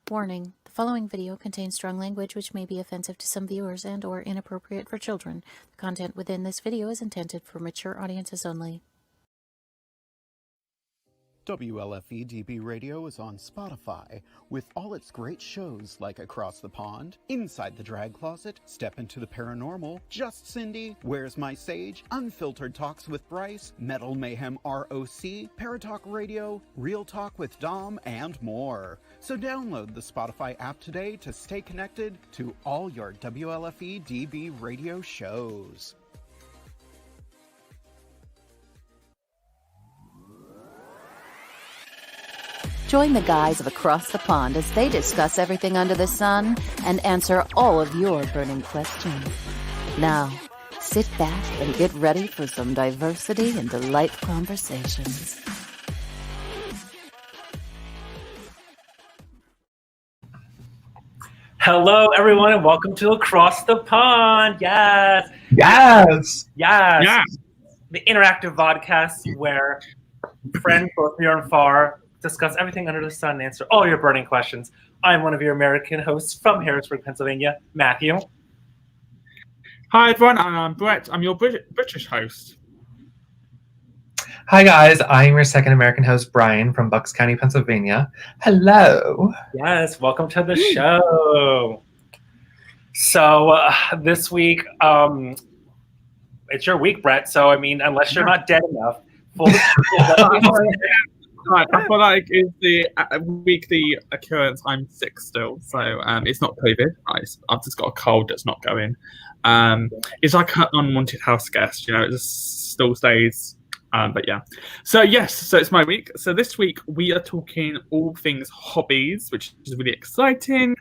Warning: the following video contains strong language which may be offensive to some viewers and/or inappropriate for children. The content within this video is intended for mature audiences only. WLFE DB Radio is on Spotify with all its great shows like Across the Pond, Inside the Drag Closet, Step into the Paranormal, Just Cindy, Where's My Sage, Unfiltered Talks with Bryce, Metal Mayhem ROC, Paratalk Radio, Real Talk with Dom, and more. So download the Spotify app today to stay connected to all your WLFE DB Radio shows. Join the guys of Across the Pond as they discuss everything under the sun and answer all of your burning questions. Now, sit back and get ready for some diversity and delightful conversations. Hello, everyone, and welcome to Across the Pond. Yes. The interactive vodcast where friends both near and far discuss everything under the sun and answer all your burning questions. I'm one of your American hosts from Harrisburg, Pennsylvania, Matthew. Hi, everyone. I'm Brett. I'm your British host. Hi, guys. I'm your second American host, Brian, from Bucks County, Pennsylvania. Hello. Yes, welcome to the show. So this week, it's your week, Brett. So, I mean, unless you're not dead enough. I feel like it's the weekly occurrence. I'm sick still, so it's not COVID. I've just got a cold that's not going. It's like an unwanted house guest, it just still stays. But yeah. So yes, so it's my week. So this week we are talking all things hobbies, which is really exciting.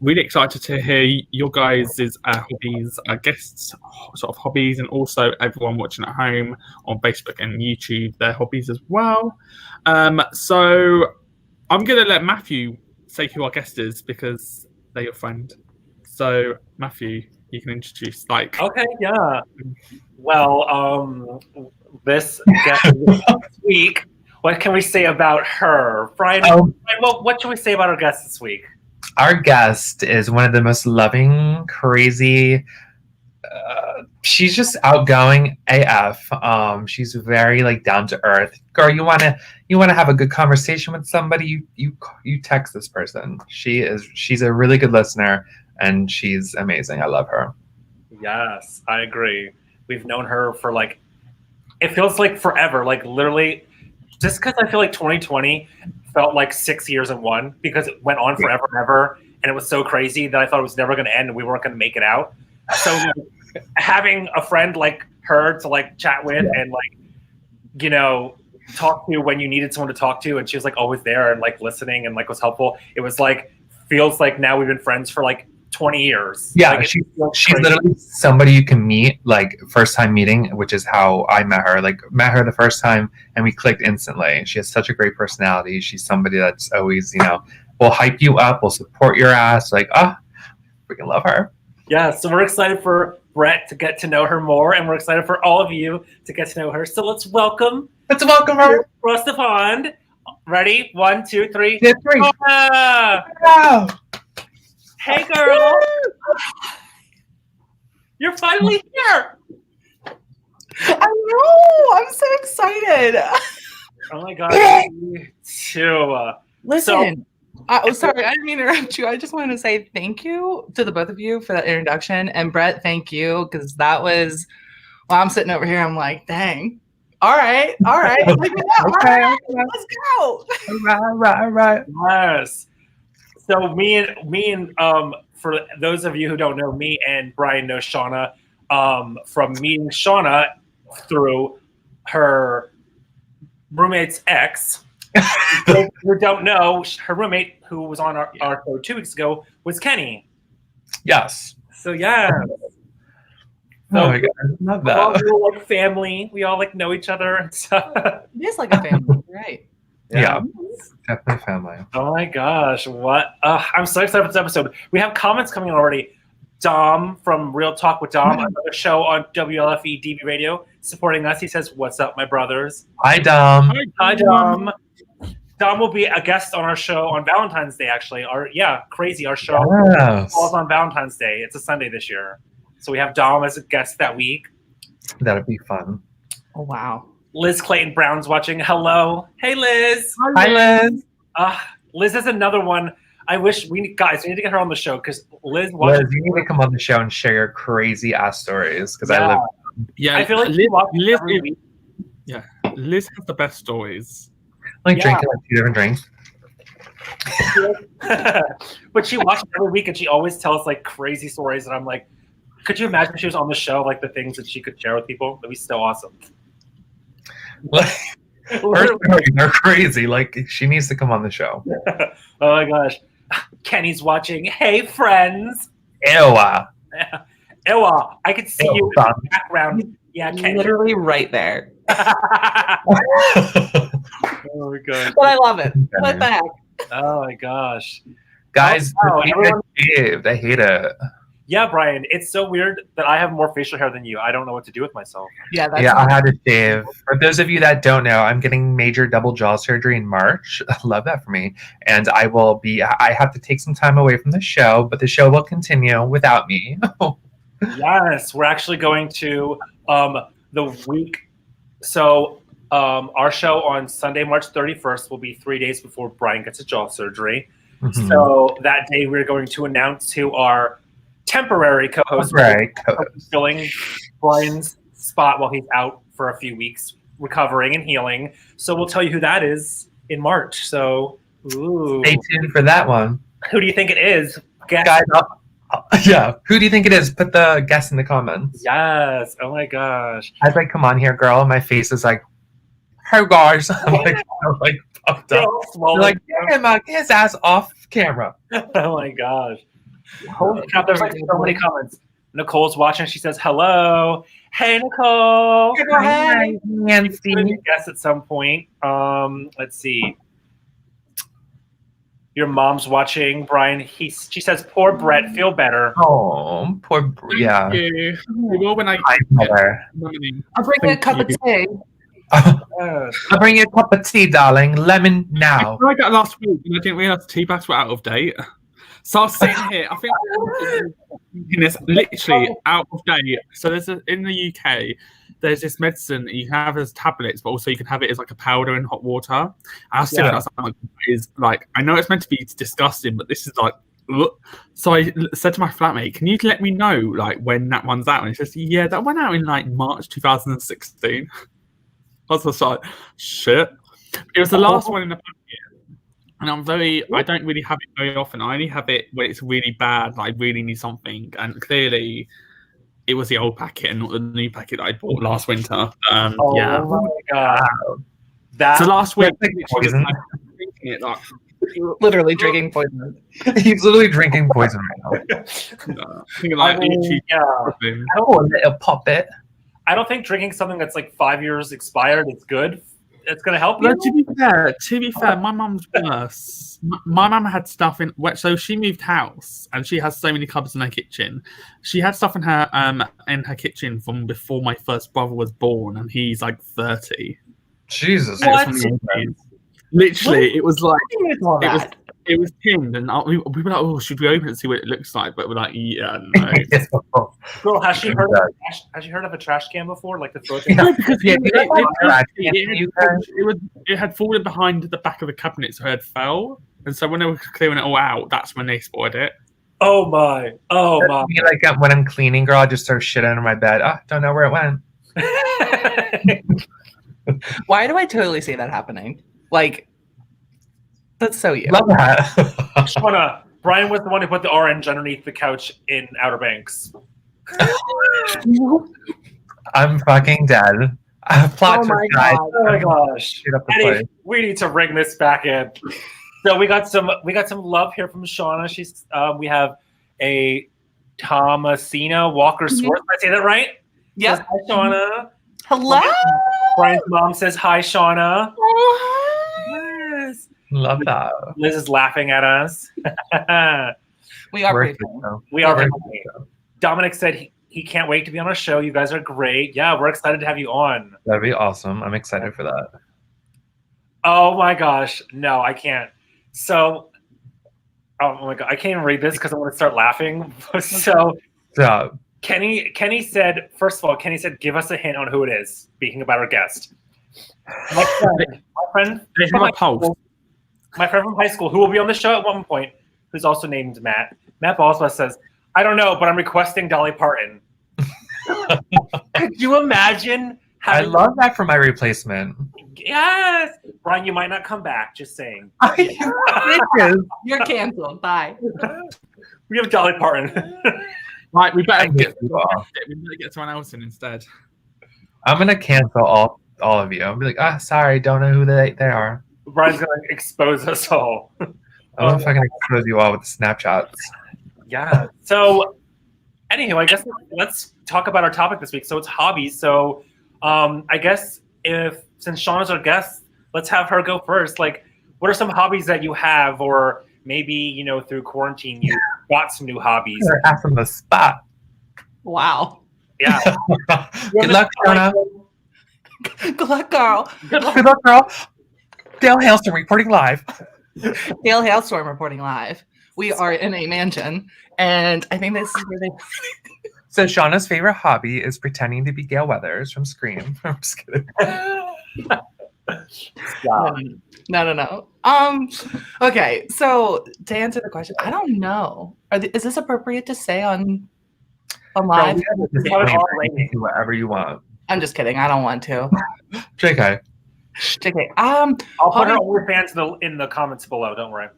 Really excited to hear your guys' hobbies, guests' sort of hobbies, and also everyone watching at home on Facebook and YouTube, their hobbies as well. So I'm going to let Matthew say who our guest is because they're your friend. So Matthew, you can introduce. Okay, yeah. Well, this guest this week, what can we say about her? Brian, what should we say about our guest this week? Our guest is one of the most loving, crazy, she's just outgoing AF. She's very down to earth. Girl, you wanna have a good conversation with somebody, you text this person. She's a really good listener and she's amazing. I love her. Yes, I agree. We've known her for it feels like forever, literally, just because I feel like 2020 felt like 6 years in one because it went on forever and ever, and it was so crazy that I thought it was never going to end and we weren't going to make it out. So having a friend like her to chat with and talk to when you needed someone to talk to, and she was always there and listening and was helpful. It was feels like now we've been friends for 20 years. Yeah, she's literally somebody you can meet first time meeting, which is how I met her. Met her the first time and we clicked instantly. She has such a great personality. She's somebody that's always, will hype you up, will support your ass. Freaking love her. Yeah, so we're excited for Brett to get to know her more, and we're excited for all of you to get to know her. So let's welcome her across the pond. Ready? 1, 2, 3. Yeah, 3. Oh! Hey, girl. You're finally here. I know. I'm so excited. Oh, my God. Me too. Listen. Sorry, I didn't mean to interrupt you. I just wanted to say thank you to the both of you for that introduction. And Brett, thank you, because that was, while I'm sitting over here, I'm like, dang. All right. Okay. Let's go. All right. Yes. So me and for those of you who don't know, me and Brian know Shauna from meeting Shauna through her roommate's ex. Who don't know, her roommate who was on our show 2 weeks ago was Kenny. Yes. So yeah. Oh my God, I love that. We're family. We all know each other and stuff. It is like a family, right? Yeah, definitely family. Oh my gosh, what? I'm so excited for this episode. We have comments coming in already. Dom from Real Talk with Dom, another show on WLFE DB Radio, supporting us. He says, "What's up, my brothers?" Hi, Dom. Hi, Dom. Dom will be a guest on our show on Valentine's Day. Actually, crazy. Our show falls on Valentine's Day. It's a Sunday this year, so we have Dom as a guest that week. That'll be fun. Oh wow. Liz Clayton Brown's watching. Hello, hey Liz. Hi, Liz. Liz is another one. I wish we need to get her on the show because Liz. Liz, you need to come on the show and share your crazy ass stories because I live. Yeah, I feel like Liz has the best stories. Drinking like 2 different drinks. But she watches every week and she always tells like crazy stories, and I'm like, could you imagine if she was on the show, like the things that she could share with people? That'd be so awesome. Her stories are crazy. Like, she needs to come on the show. Oh my gosh. Kenny's watching. Hey, friends. Ew. Ewa, I could see you in the background. Yeah, Kenny. Literally right there. Oh my god. But I love it. What the heck? Oh my gosh. Guys, everyone... I hate it. Yeah, Brian, it's so weird that I have more facial hair than you. I don't know what to do with myself. Yeah, I had to shave. For those of you that don't know, I'm getting major double jaw surgery in March. I love that for me. And I have to take some time away from the show, but the show will continue without me. Yes, we're actually going to the week. So our show on Sunday, March 31st will be 3 days before Brian gets a jaw surgery. Mm-hmm. So that day we're going to announce who our temporary co-host filling Brian's spot while he's out for a few weeks recovering and healing. So we'll tell you who that is in March. So stay tuned for that one. Who do you think it is? Guys, who do you think it is? Put the guess in the comments. Yes. Oh my gosh. I was like, come on here, girl. My face is like, hey guys. I'm like puffed up. They're like, get his ass off camera. Oh my gosh. Holy cow, there's like so many comments. Nicole's watching. She says, hello. Hey, Nicole. Hey, Nancy. Guess at some point. Let's see. Your mom's watching, Brian. She says, poor Brett, feel better. Oh, poor Brett. Yeah. You will when I'll bring you a cup of tea. I'll bring you a cup of tea, darling. Lemon now. I got last week and I didn't realize tea bags were out of date. So I was sitting here, I think it's literally out of date. So in the UK, there's this medicine you can have as tablets, but also you can have it as like a powder in hot water. And I was sitting there, I know it's meant to be disgusting, but this is like, ugh. So I said to my flatmate, can you let me know like when that one's out? And he says, yeah, that went out in like March 2016. I was just like, shit. It was the last one in the packet. And I don't really have it very often. I only have it when it's really bad, like I really need something. And clearly, it was the old packet and not the new packet that I bought last winter. Oh my god! So last week, literally drinking poison. He's literally drinking poison right now. Oh, a little puppet. I don't think drinking something that's like 5 years expired is good. It's going to help you. No, to be fair, my mum's worse. My mum had stuff in. So she moved house, and she has so many cupboards in her kitchen. She had stuff in her kitchen from before my first brother was born, and he's like 30. Jesus, what? Literally, it was like it was tinned, and we were like, "Oh, should we open it and see what it looks like?" But we're like, "Yeah, no." Girl, has she heard of a trash can before? Like the throw thing? No, because it had fallen behind the back of the cabinet, so it had fell. And so when they were clearing it all out, that's when they spotted it. Oh my! Oh my! Like when I'm cleaning, girl, I just throw shit under my bed. Don't know where it went. Why do I totally see that happening? Like. That's so you. Love that. Shauna, Brian was the one who put the orange underneath the couch in Outer Banks. I'm fucking dead. Oh my god! Oh my gosh! Eddie, we need to bring this back in. So we got some love here from Shauna. She's we have a Thomasina Walker Swartz. Did I say that right? Yeah. Hi, Shauna. Hello. Brian's mom says hi, Shauna. Yes. Love that. Liz is laughing at us. We are pretty We are pretty funny. Dominic said he can't wait to be on our show. You guys are great. Yeah, we're excited to have you on. That'd be awesome. I'm excited for that. Oh my gosh, no, I can't. So, oh my god, I can't even read this because I want to start laughing. So, So, Kenny said, first of all, Kenny said, give us a hint on who it is. Speaking about our guest, my friend from high school, who will be on the show at one point, who's also named Matt. Matt Ballsworth says, I don't know, but I'm requesting Dolly Parton. Could you imagine? I love that for my replacement. Yes, Brian, you might not come back. Just saying. You're canceled. Bye. We have Dolly Parton. Right, we better get someone else in instead. I'm gonna cancel all of you. I'll be like, sorry, don't know who they are. Brian's gonna expose us all. I don't know if I can expose you all with the Snapchats. Yeah. So, anywho, I guess let's talk about our topic this week. So it's hobbies. So, I guess since Shauna's our guest, let's have her go first. Like, what are some hobbies that you have, or maybe through quarantine you got some new hobbies? You're asking the spot. Wow. Yeah. Good luck, Shauna. Good luck, Carl. Good luck. Good luck, girl. Dale Hailstorm reporting live. Dale Hailstorm reporting live. We are in a mansion, and I think this is where they. So Shauna's favorite hobby is pretending to be Gail Weathers from Scream. I'm just kidding. No. Okay, so to answer the question, I don't know. Is this appropriate to say on live? Do whatever you want. I'm just kidding. I don't want to. JK. JK. I'll put her OnlyFans in the comments below. Don't worry.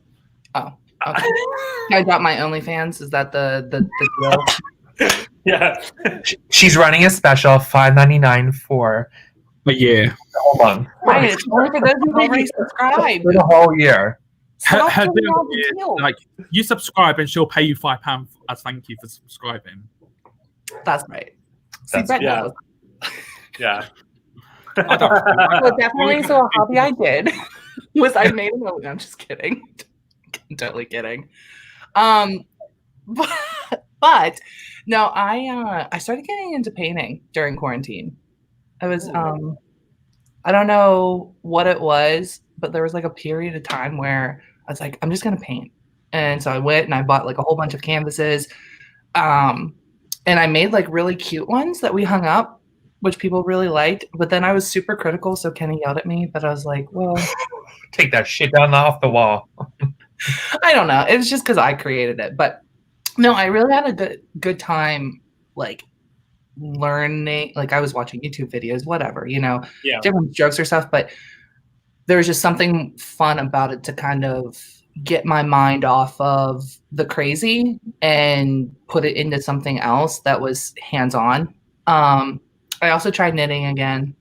Oh. Okay. I got my OnlyFans. Is that the deal? Yeah. She's running a special $5.99 for a year. Hold on. Right, it's only for those who already subscribed. For the whole year. Her deal is, like, you subscribe and she'll pay you £5 as thank you for subscribing. That's right. Yeah. Yeah. Definitely. So a hobby I did was I made a movie. I'm just kidding. I'm totally kidding. But no, I started getting into painting during quarantine. I was I don't know what it was, but there was like a period of time where I was like, I'm just gonna paint. And so I went and I bought like a whole bunch of canvases. And I made like really cute ones that we hung up, which people really liked. But then I was super critical, so Kenny yelled at me. But I was like, well, take that shit down off the wall. I don't know. It was just because I created it. But no, I really had a good time, like learning. Like I was watching YouTube videos, whatever, different jokes or stuff. But there was just something fun about it to kind of get my mind off of the crazy and put it into something else that was hands-on. I also tried knitting again.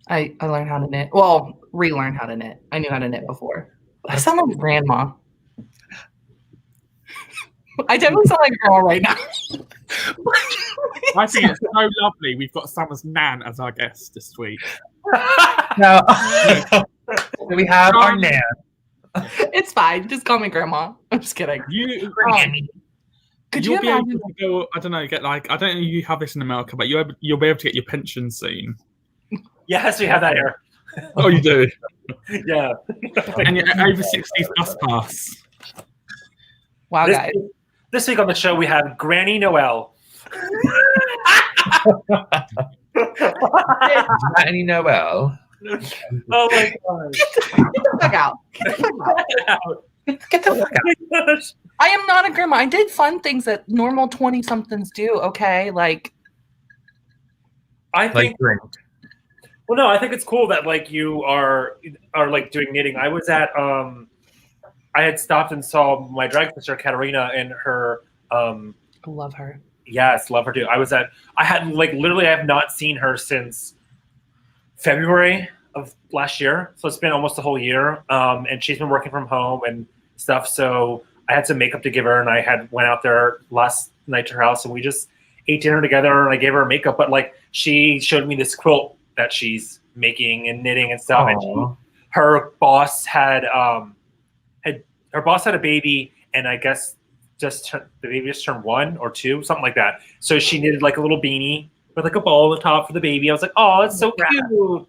I learned how to knit. Well, relearn how to knit. I knew how to knit before. I sound like grandma. I definitely sound like a girl right now. I think it's so lovely. We've got Summer's Nan as our guest this week. No. We have our Nan. It's fine. Just call me grandma. I'm just kidding. Could you be able to go? I don't know. Get like I don't know. If you have this in America, but you'll be able to get your pension soon. Yes, we have that here. Oh, you do. Yeah. And you're over 60s bus pass. Wow, guys. This week on the show we have Granny Noel. Granny Noel. Oh my god! Get the fuck out! Get the fuck out! I am not a grandma. I did fun things that normal 20-somethings do. Okay, like I think. Like Well, no, I think it's cool that like you are like doing knitting. I was at I had stopped and saw my drag sister Katarina and her. I love her. Yes, love her too. I had like literally I have not seen her since February of last year, so it's been almost a whole year. And she's been working from home and stuff, so I had some makeup to give her, and I went out there last night to her house, and we just ate dinner together, and I gave her makeup. But like she showed me this quilt that she's making and knitting and stuff. Aww. And her boss had a baby, and I guess the baby just turned 1 or 2, something like that. So she knitted like a little beanie with like a bow on the top for the baby. I was like, oh, it's so cute.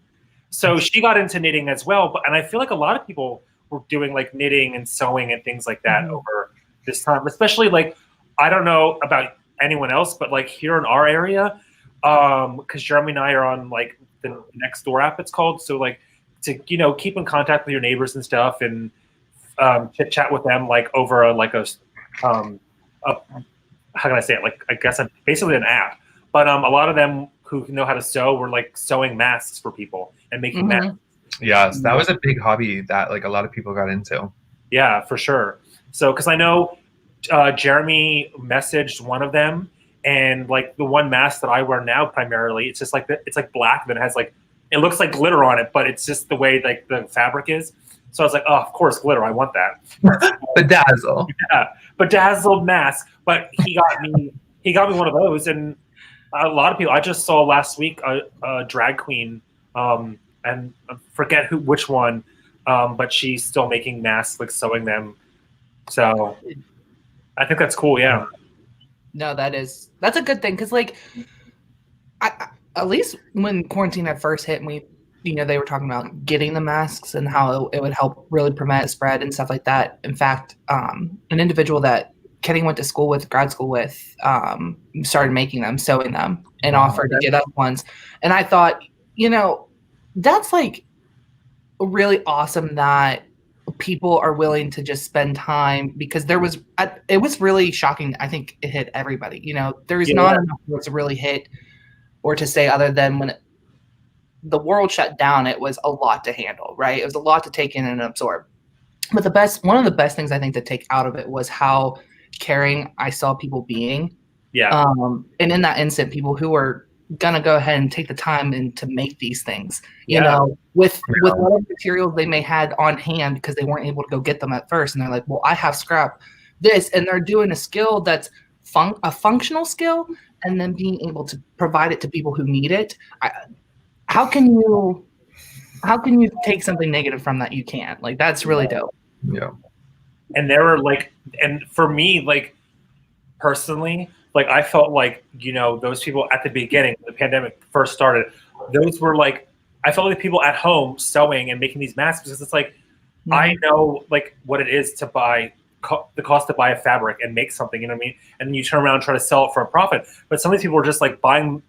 So she got into knitting as well, and I feel like a lot of people were doing like knitting and sewing and things like that over this time, especially like I don't know about anyone else, but like here in our area, because Jeremy and I are on like the Next Door app, it's called. So like to keep in contact with your neighbors and stuff, and chit chat with them like over a how can I say it? Like I guess basically an app. But a lot of them who know how to sew were like sewing masks for people and making masks. Yes, that was a big hobby that like a lot of people got into. Yeah, for sure. So because I know Jeremy messaged one of them, and like the one mask that I wear now primarily, it's just like it's like black, then it has like it looks like glitter on it, but it's just the way like the fabric is. So I was like, oh, of course, glitter. I want that. Bedazzle. Yeah, bedazzled mask. But he got me one of those, and a lot of people. I just saw last week a drag queen, and I forget which one, but she's still making masks, like sewing them. So I think that's cool. Yeah. No, that's a good thing because like, at least when quarantine had first hit, and they were talking about getting the masks and how it would help really prevent spread and stuff like that. In fact, an individual that Kenny went to grad school with, started making them, sewing them, and offered to get us ones. And I thought, that's like really awesome that people are willing to just spend time, because it was really shocking. I think it hit everybody. There's not enough words to really hit or to say other than when the world shut down, it was a lot to handle, right? It was a lot to take in and absorb. But one of the best things I think to take out of it was how caring I saw people being. Yeah. And in that instant, people who were gonna go ahead and take the time and to make these things, with whatever materials they may had on hand because they weren't able to go get them at first, and they're like, well, I have scrap this, and they're doing a skill that's a functional skill, and then being able to provide it to people who need it. How can you take something negative from that? You can't. Like, that's really dope. Yeah. And there were like, and for me, like personally, like I felt like, those people at the beginning, when the pandemic first started, those were like, I felt like people at home sewing and making these masks, because it's like, I know like what it is to buy the cost to buy a fabric and make something, you know what I mean? And then you turn around and try to sell it for a profit. But some of these people were just like buying,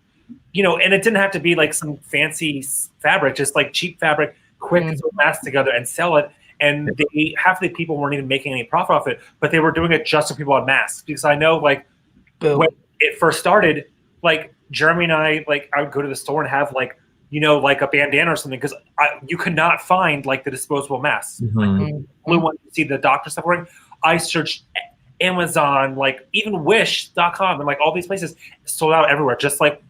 and it didn't have to be like some fancy fabric, just like cheap fabric, quick to throw masks together and sell it. And half the people weren't even making any profit off it, but they were doing it just so people had masks. Because I know, like, when it first started, like Jeremy and I would go to the store and have like, like a bandana or something, because you could not find like the disposable masks. Like, the only one you see the doctor stuff wearing. I searched Amazon, like even Wish.com, and like all these places sold out everywhere. Just like,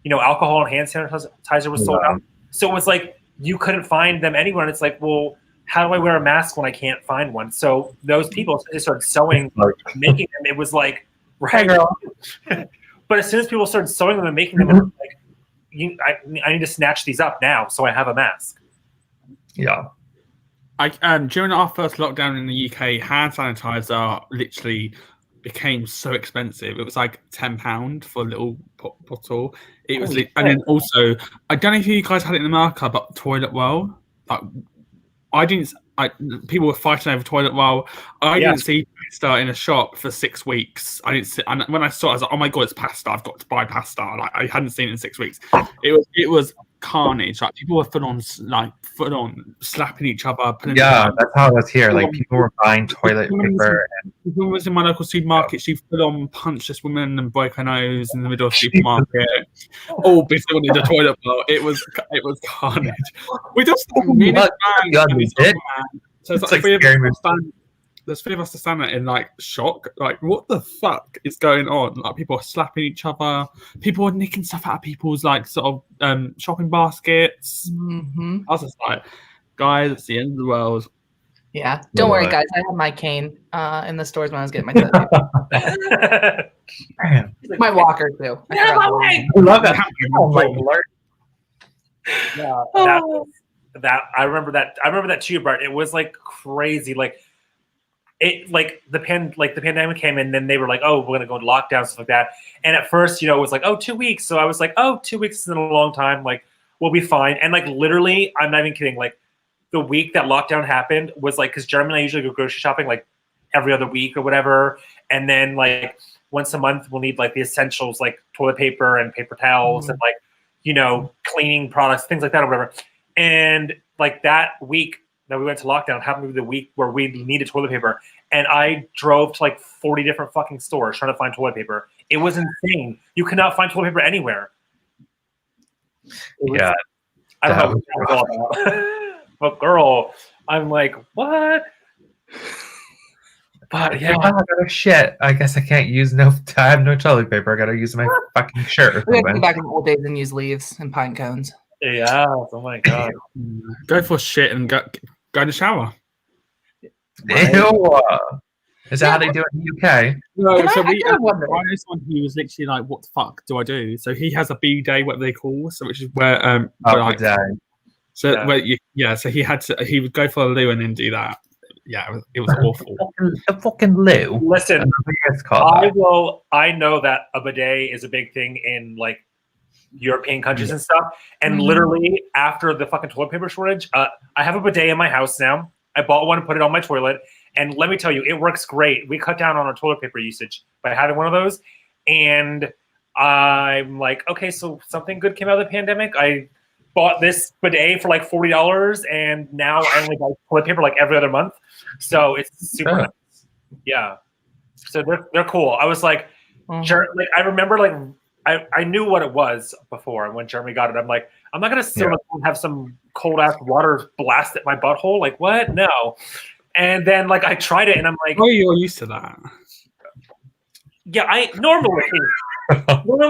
alcohol and hand sanitizer was sold out. So it was like you couldn't find them anywhere. And it's like, well, how do I wear a mask when I can't find one? So those people started sewing, making them. It was like, right. But as soon as people started sewing them and making them, it was like, I need to snatch these up now so I have a mask. Yeah. During our first lockdown in the UK, hand sanitizer literally became so expensive. It was like £10 for a little bottle. It was, and then also, I don't know if you guys had it in America, but toilet roll. Like, people were fighting over toilet roll. I didn't see pasta in a shop for 6 weeks. I didn't see, and when I saw it, I was like, oh my god, it's pasta! I've got to buy pasta. Like, I hadn't seen it in 6 weeks. It was carnage. Like, people were full on slapping each other. That's how it was here. Like, people were buying toilet paper. When I was in my local supermarket, she full on punched this woman and broke her nose in the middle of the supermarket. All because they wanted a toilet bowl. It was carnage. We just we did. So it's like there's three of us to stand there in like shock. Like, what the fuck is going on? Like, people are slapping each other. People are nicking stuff out of people's like sort of shopping baskets. I was just like, guys, it's the end of the world. Yeah, don't worry, guys. I had my cane in the stores when I was getting my toilet paper. My walker too. I love that. I remember that too, Bart. It was like crazy. Like it, like the pandemic came, and then they were like, "Oh, we're gonna go into lockdown," stuff like that. And at first, it was like, "Oh, 2 weeks." So I was like, "Oh, 2 weeks isn't a long time." Like, we'll be fine. And like literally, I'm not even kidding. Like the week that lockdown happened was like, because Jeremy and I usually go grocery shopping like every other week or whatever. And then like once a month, we'll need like the essentials like toilet paper and paper towels and like, cleaning products, things like that or whatever. And like that week that we went to lockdown happened to be the week where we needed toilet paper. And I drove to like 40 different fucking stores trying to find toilet paper. It was insane. You could not find toilet paper anywhere. Yeah. I don't know what that was all about. But girl, I'm like, what? But yeah. Oh, shit. I guess I can't use I have no toilet paper. I gotta use my fucking shirt. We have to go back in the old days and use leaves and pine cones. Yeah. Oh my god. Go for shit and go in the shower. Ew. Is that how they do it in the UK? No, I so kind of wonder. I know someone who was literally like, "What the fuck do I do?" So he has a bidet, what they call, so which is where so he would go for a loo and then do that. Yeah, it was awful. A fucking loo. Listen, I know that a bidet is a big thing in like European countries and stuff. And literally after the fucking toilet paper shortage, I have a bidet in my house now. I bought one and put it on my toilet. And let me tell you, it works great. We cut down on our toilet paper usage by having one of those. And I'm like, okay, so something good came out of the pandemic. I bought this bidet for like $40, and now I only buy toilet paper like every other month. So it's super nice. Yeah. So they're cool. I was like, I remember like I knew what it was before. And when Jeremy got it, I'm like, I'm not gonna sit and have some cold ass water blast at my butthole. Like what? No. And then like I tried it and I'm like, oh, you're used to that. Yeah, I normally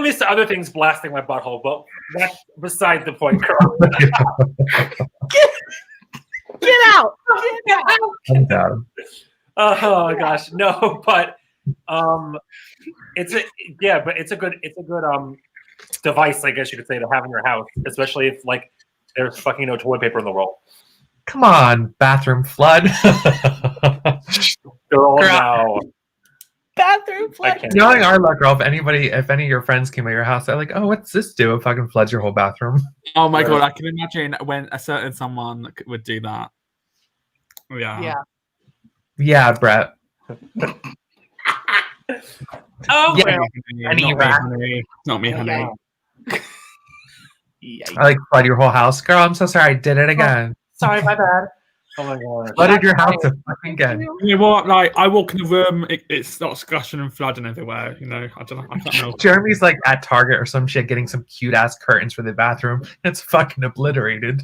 used to other things blasting my butthole, but that's beside the point, girl. Get out! Get out! I'm down. Oh gosh, no, but it's a good device, I guess you could say, to have in your house, especially if like there's fucking no toilet paper in the world. Come on, bathroom flood. Girl, no. Bathroom flood. Knowing our luck, girl, if any of your friends came at your house, they're like, oh, what's this do? It fucking floods your whole bathroom. Oh my god, I can imagine when a certain someone would do that. Yeah. Yeah, Brett. Oh, yeah, not me, honey. I like flood your whole house. Girl, I'm so sorry. I did it again. Sorry, my bad. Oh my god. Flooded your house again. You know what? Like, I walk in the room, it starts gushing and flooding everywhere. You know, I don't know. I can't know. Jeremy's like at Target or some shit getting some cute ass curtains for the bathroom. It's fucking obliterated.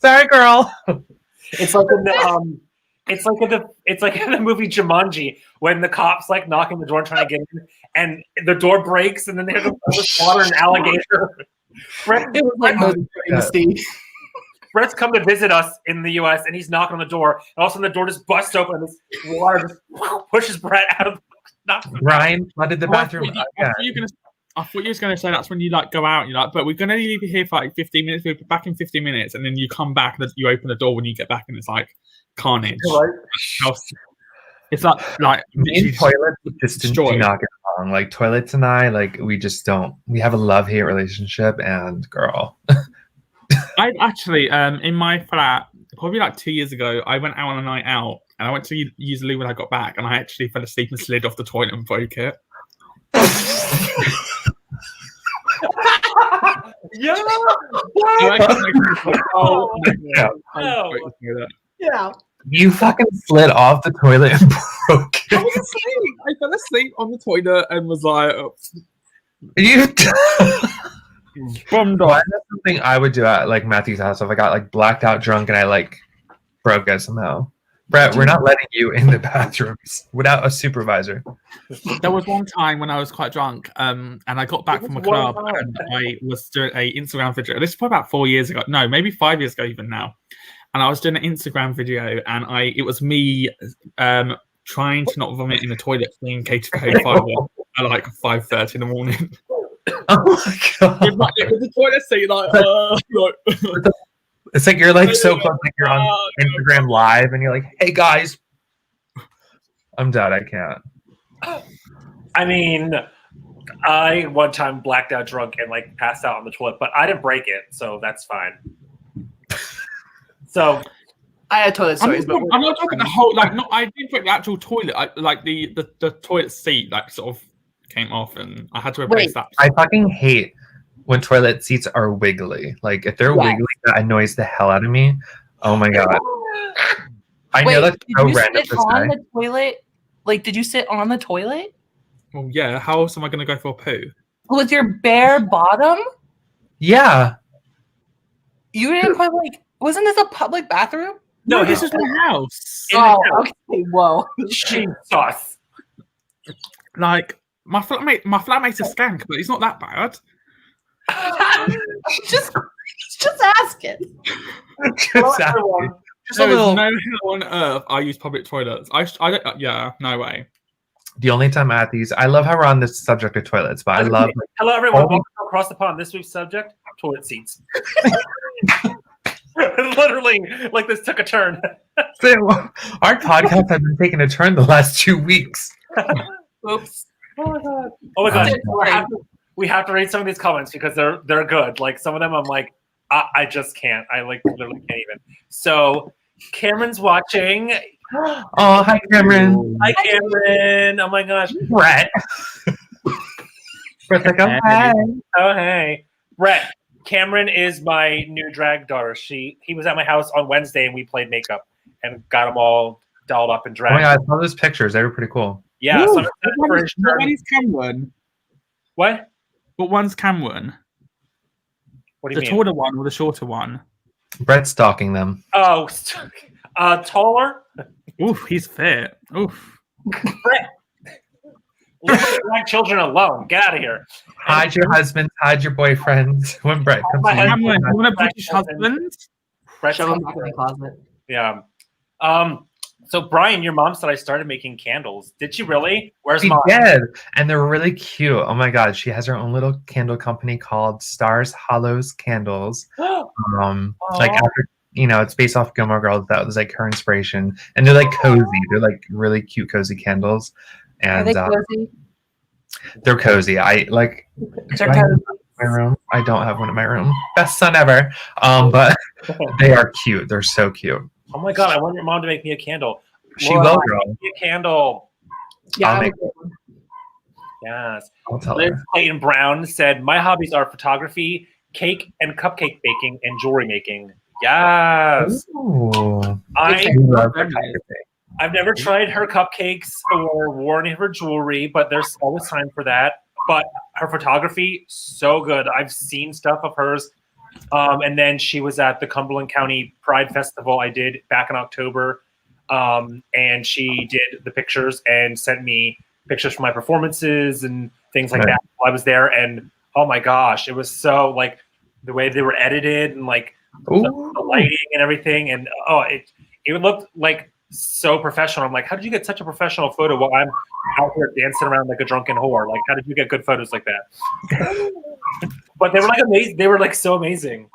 Sorry, girl. It's like in the it's like in the movie Jumanji when the cops like knock on the door trying to get in, and the door breaks, and then there's a water and alligator. It was like Brett's come to visit us in the U.S. and he's knocking on the door, and all of a sudden the door just busts open, and this water just pushes Brett out of. Ryan flooded the bathroom. I thought you was going to say that's when you like go out and you're like, but we're going to leave you here for like 15 minutes. We'll be back in 15 minutes, and then you come back and you open the door when you get back, and it's like carnage. Right. It's like toilets just do not get along. Like toilets and I, like we just don't. We have a love-hate relationship, and girl. I actually, in my flat, probably like 2 years ago, I went out on a night out, and I went to use the loo when I got back, and I actually fell asleep and slid off the toilet and broke it. Yeah. You fucking slid off the toilet and broke it. I fell asleep on the toilet and was like, That's something I would do at like Matthew's house if I got like blacked out drunk and I like broke it somehow. Brett, we're not letting you in the bathrooms without a supervisor. There was one time when I was quite drunk, and I got back from a club and I was doing an Instagram video. This is probably about 4 years ago. No, maybe 5 years ago even now. And I was doing an Instagram video, and it was me trying to not vomit in the toilet being catered for fireworks at like 5:30 in the morning. Oh my god! With the toilet seat, like. It's like you're like so close, like you're on Instagram Live, and you're like, "Hey guys, I'm dead. I can't." I mean, I one time blacked out drunk and like passed out on the toilet, but I didn't break it, so that's fine. So I had toilet stories, but I'm not talking the whole like. Not I didn't break the actual toilet. Like the toilet seat like sort of came off, and I had to replace that. I fucking hate when toilet seats are wiggly. Like if they're wiggly, that annoys the hell out of me. Oh my god! I know that's so random to on say. the toilet? Like, did you sit on the toilet Well, yeah. How else am I going to go for a poo? with your bare bottom? Yeah. You didn't put like. Wasn't this a public bathroom? No, this is my house. Oh, okay. Whoa. Jesus. Like my flatmate's a skank, but he's not that bad. just asking. Just asking. Just a There is little. no hell on earth I use public toilets. I don't. Yeah, no way. The only time I had these, I love how we're on this subject of toilets, but I love. Hello, everyone. all Welcome to Across the Pond. This week's subject: toilet seats. Literally, like this took a turn. Our podcast has been taking a turn the last 2 weeks. Oops. Oh my god. Oh my god. We have to read some of these comments because they're good. Like some of them, I'm like, I just can't. I like literally can't even. So Cameron's watching. Oh, hi, Cameron. Hi, Cameron. Oh my gosh. Brett. Brett's like, oh, hi. Oh hey, Brett. Cameron is my new drag daughter. He was at my house on Wednesday and we played makeup and got them all dolled up and Oh my dragged. god, I saw those pictures. They were pretty cool. Yeah. Ooh, So I'm excited for his what turn. one is Cameron? What? What one's Cameron? What do you The mean? taller one or the shorter one? Brett's stalking them. Oh, taller. Oof, he's fit. Oof. Brett. Leave my children alone. Get out of here. Hide your husbands, hide your boyfriends. When Brett comes my in. husband- Cameron, you want a Black British husband. husband? Brett's Shove them back in the closet. Yeah. So Brian, your mom said I started making candles. Did she really? Where's She mom? did, and they're really cute. Oh my god, she has her own little candle company called Stars Hollows Candles. Like Aw. after it's based off Gilmore Girls. That was like her inspiration, and they're like cozy. They're like really cute, cozy candles, Are and they cozy? they're cozy. I like. They're do I have cozy. one in my room. I don't have one in my room. Best son ever. But they are cute. They're so cute. Oh my god, I want your mom to make me a candle. She Laura, will, girl. make me a candle. Yeah. I'll make- Yes. I'll tell Liz her. Clayton Brown said, "My hobbies are photography, cake and cupcake baking, and jewelry making." Yes. Ooh. I love photography. I've never tried her cupcakes or worn any of her jewelry, but there's always time for that. But her photography, so good. I've seen stuff of hers. And then she was at the Cumberland County Pride Festival I did back in October. And she did the pictures and sent me pictures from my performances and things like Right. that while I was there. And oh my gosh, it was so like the way they were edited and like Ooh. the lighting and everything. And it looked like so professional. I'm like, how did you get such a professional photo while I'm out here dancing around like a drunken whore? Like, how did you get good photos like that? But they were like amazing. They were like so amazing.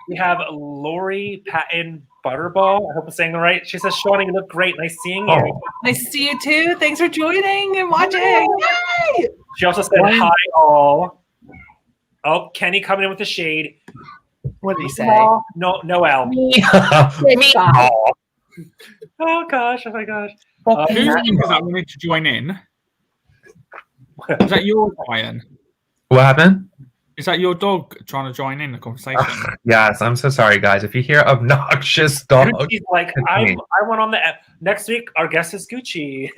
We have Lori Patton Butterball. I hope I'm saying it right. She says, Shawnee, you look great. Nice seeing you. Oh. Nice to see you too. Thanks for joining and watching. Yay! She also said, hi, all. Oh, Kenny coming in with the shade. What did he say? No, Noel. Me. God. Oh, gosh. Oh, my gosh. Who's that wanted to join in? Is that your Brian? What happened? Is that your dog trying to join in the conversation? Yes, I'm so sorry, guys. If you hear obnoxious dog, Gucci's like, It's I me. went on the next week. Our guest is Gucci.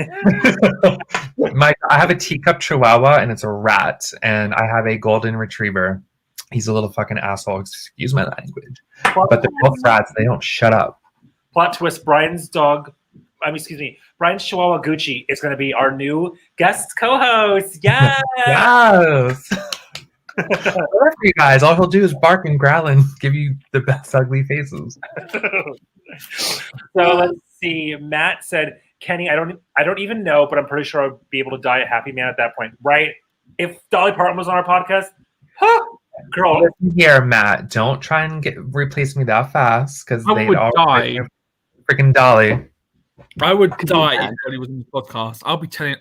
I have a teacup chihuahua and it's a rat, and I have a golden retriever. He's a little fucking asshole. Excuse my language, but they're both rats. They don't shut up. Plot twist: Brian's Chihuahua Gucci is going to be our new guest co-host. Yeah. Yes. Good for you guys. All he'll do is bark and growl and give you the best ugly faces. So let's see. Matt said, "Kenny, I don't even know, but I'm pretty sure I'd be able to die a happy man at that point, right? If Dolly Parton was on our podcast, huh, girl, Listen here, Matt. Don't try and replace me that fast because I they'd would all die. freaking Dolly. I would die if Dolly was in the podcast.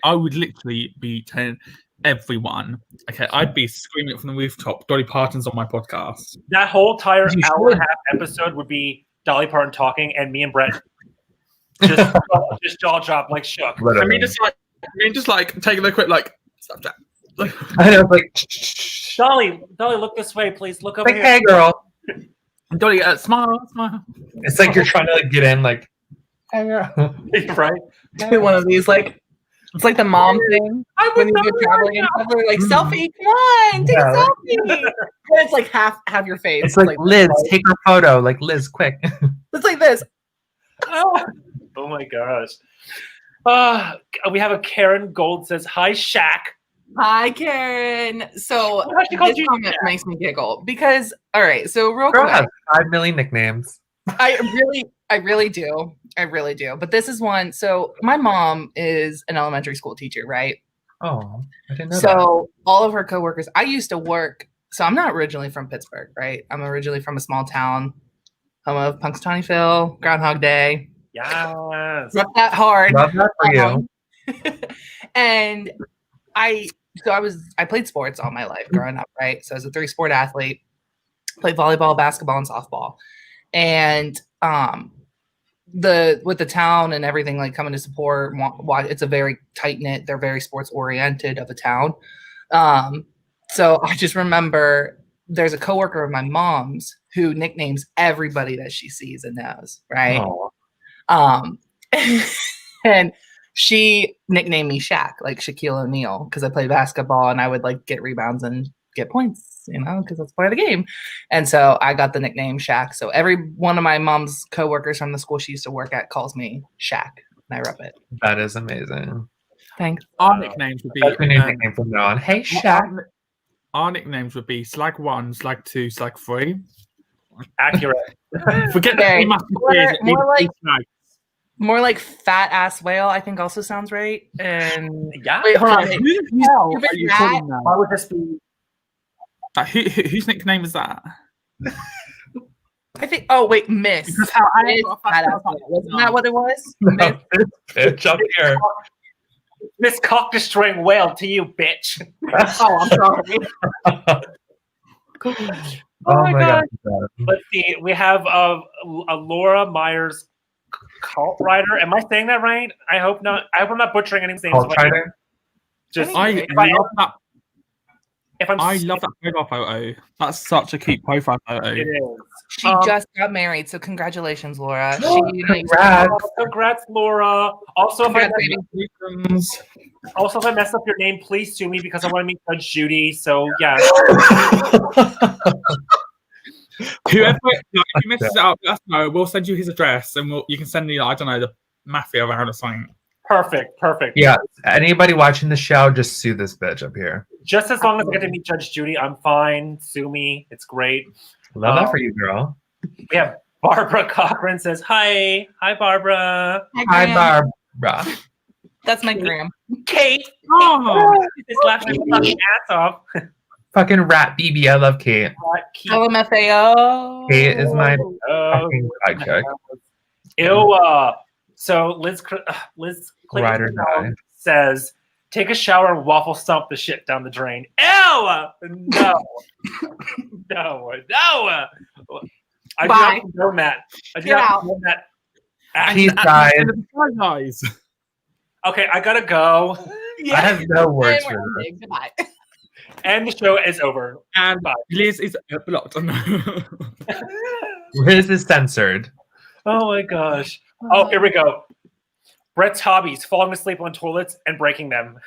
I would literally be telling everyone. Okay, I'd be screaming it from the rooftop. Dolly Parton's on my podcast. That whole entire You hour and should. a half episode would be Dolly Parton talking and me and Brett just jaw drop like shook. I Literally. mean, just like taking a quick like stop that. Like, I know, like, Dolly, look this way, please. Look over like, here. hey, girl. Dolly, smile. It's like you're trying to like get in, like, hey, girl. Right? One of these, like, it's like the mom thing when you go traveling and they're like, selfie, come on, take a selfie. And it's like half your face. It's like, Liz, take her photo. Like, Liz, quick. It's like this. Oh my gosh. We have a Karen Gold says, hi, Shaq. Hi, Karen. So Why she called this you comment Shaq? makes me giggle because, all right, so real Girl quick, has 5 million nicknames. I really do. But this is one. So my mom is an elementary school teacher, right? Oh, I didn't know that. So all of her coworkers, I used to work. So I'm not originally from Pittsburgh, right? I'm originally from a small town, home of Punxsutawney Phil, Groundhog Day. Yes. Rep that hard. Love that for you. And I played sports all my life growing up, right? So I was a 3-sport athlete, played volleyball, basketball, and softball. And with the town and everything like coming to support, it's a very tight knit. They're very sports oriented of a town. So I just remember there's a coworker of my mom's who nicknames everybody that she sees and knows, right? Oh. And she nicknamed me Shaq, like Shaquille O'Neal, because I played basketball and I would like get rebounds and get points, because that's part of the game. And so I got the nickname Shaq. So every one of my mom's coworkers from the school she used to work at calls me Shaq, and I rep it. That is amazing. Thanks. Our nicknames would be That's a new nickname from now on. Hey, Shaq. Our nicknames would be Slag 1, Slag 2, Slag 3. Accurate. Forget Okay. that. More like fat ass whale, I think also sounds right. And Yeah. wait, hold on. Who the hell are you calling Why now? would this be? Whose nickname is that? I think. Oh wait, Miss. Because how I Miss got a fat ass fat whale. ass Wasn't whale. that what it was? No, Miss. this bitch up here. Miss Cock Destroying Whale to you, bitch. Oh, I'm sorry. Oh my my God. God. Let's see. We have a Laura Myers cult writer. Am I saying that right? I hope not. I hope I'm not butchering any names. Cult writer? Just I if I love that. if I'm I love that profile photo. That's such a cute profile photo. it is. She just got married, so congratulations, Laura. Congrats. Congrats, Laura. Also, Congrats, baby. if I mess up your name, please sue me because I want to meet Judge Judy. So yeah. Whoever, if you messes it up, let us know. We'll send you his address, and you can send me, I don't know, the mafia around or something. Perfect. Yeah, anybody watching the show, just sue this bitch up here. Just as long as I get to meet Judge Judy, I'm fine. Sue me. It's great. Love that for you, girl. We have Barbara Cochran says, hi. Hi, Barbara. Hi, Barbara. That's my gram. Kate. Oh, Is laughing her fucking ass off. Fucking rat BB. I love Kate. LMFAO. Kate is my Oh, fucking sidekick. ew. So Liz Ride or Clinton die. says, take a shower and waffle stomp the shit down the drain. Ew! No. No. I do Bye. not condone that. I do Get not out. condone that. Peace, guys. guys. Okay, I gotta go. I have no words And for we're this. ending. Goodbye. And the show is over. And Bye. Liz is blocked. Liz is censored. Oh my gosh. Oh, here we go. Brett's hobbies: falling asleep on toilets and breaking them.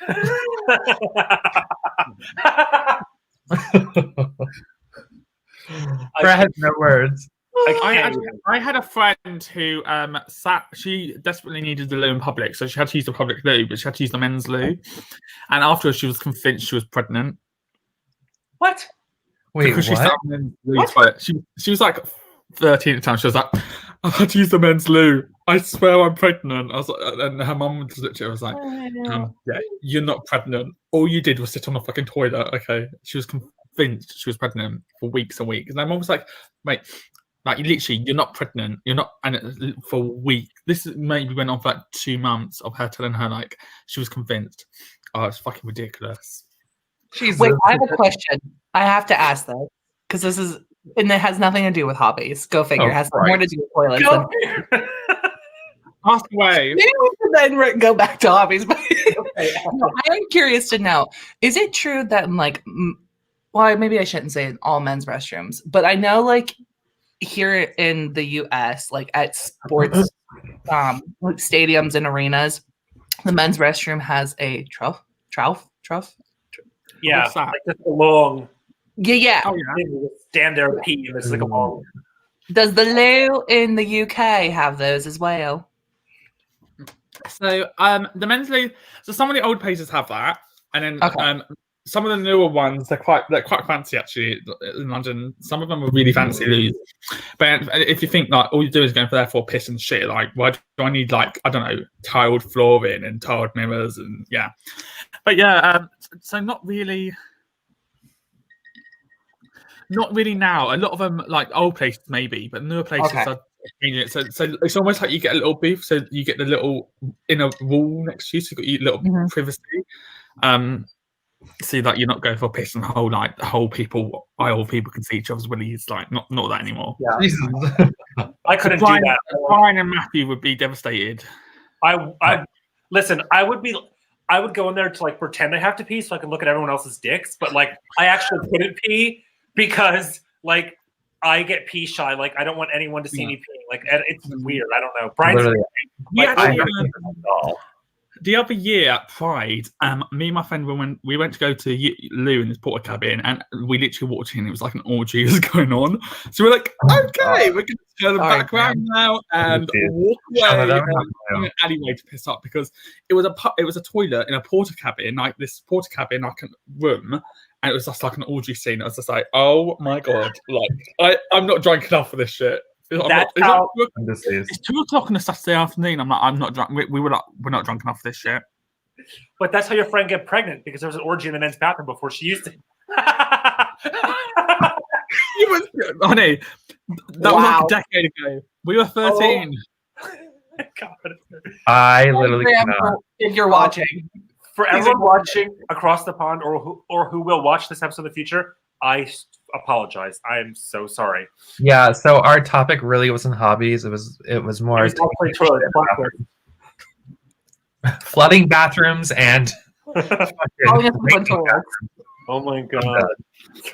Brett has no words. I had a friend who she desperately needed the loo in public, so she had to use the public loo, but she had to use the men's loo. And afterwards, she was convinced she was pregnant. What? Wait, Because she what? sat on the men's loo toilet. She was like 13 at the time. She was like, I had to use the men's loo. I swear I'm pregnant. I was like, and her mum was literally was like, yeah, you're not pregnant. All you did was sit on a fucking toilet. Okay. She was convinced she was pregnant for weeks and weeks. And my mum was like, mate, Like literally, you're not pregnant. You're not, and for a week. This maybe went on for like 2 months of her telling her like she was convinced. Oh, it's fucking ridiculous. Jesus. Wait, I have a question. I have to ask this because this is, and it has nothing to do with hobbies. Go figure. Oh, It has right. more to do with toilets. Go- Ask away. Maybe we should then go back to hobbies. But no, I am curious to know: is it true that in like, well, maybe I shouldn't say in all men's restrooms, but I know like here in the U.S., like at sports stadiums and arenas, the men's restroom has a trough. Yeah, What's that? like just a long Yeah. Oh yeah. thing to stand there and pee, and it's like a long. Does the loo in the UK have those as well? So the men's loo. So some of the old places have that, and then Okay. some of the newer ones they're quite fancy actually in London. Some of them are really fancy loos. But if you think like all you do is going for there for piss and shit, like why do I need like I don't know tiled flooring and tiled mirrors and yeah. But yeah, so not really now. A lot of them like old places maybe, but newer places Okay. are changing it. So it's almost like you get a little booth, so you get the little inner wall next to you, so you've got your little Mhm. privacy. So that you're not going for piss and the whole aisle people can see each other's willies. Like not that anymore. Yeah, Jesus. I couldn't do Brian, that. Brian and Matthew would be devastated. I listen. I would go in there to like pretend I have to pee so I can look at everyone else's dicks, but like I actually couldn't pee because like I get pee shy. Like I don't want anyone to see me pee. Like it's weird. I don't know. Brian's Literally. Yeah, like, actually, the other year at Pride, me and my friend we went to go to loo in this porta cabin, and we literally walked in. It was like an orgy was going on. So we're like, okay, we're going to turn the Sorry, background now and walk away in an alleyway to piss up because it was a toilet in a porta cabin, like this porta cabin, like a room. And it was just like an orgy scene. I was just like, oh my god, like I'm not drunk enough for this shit. That's how. It's 2:00 on a Saturday afternoon. I'm not drunk. We're not drunk enough for this shit. But that's how your friend get pregnant because there was an orgy in the men's bathroom before she used it. Honey, that was like a decade ago. We were 13. God. I literally Graham, cannot. if you're watching, For everyone watching across the pond or who will watch this episode in the future, I apologize. I am so sorry. Yeah, so our topic really wasn't hobbies. It was more Mostly toilet flooding bathrooms and calling us a bunch of words. Oh my god.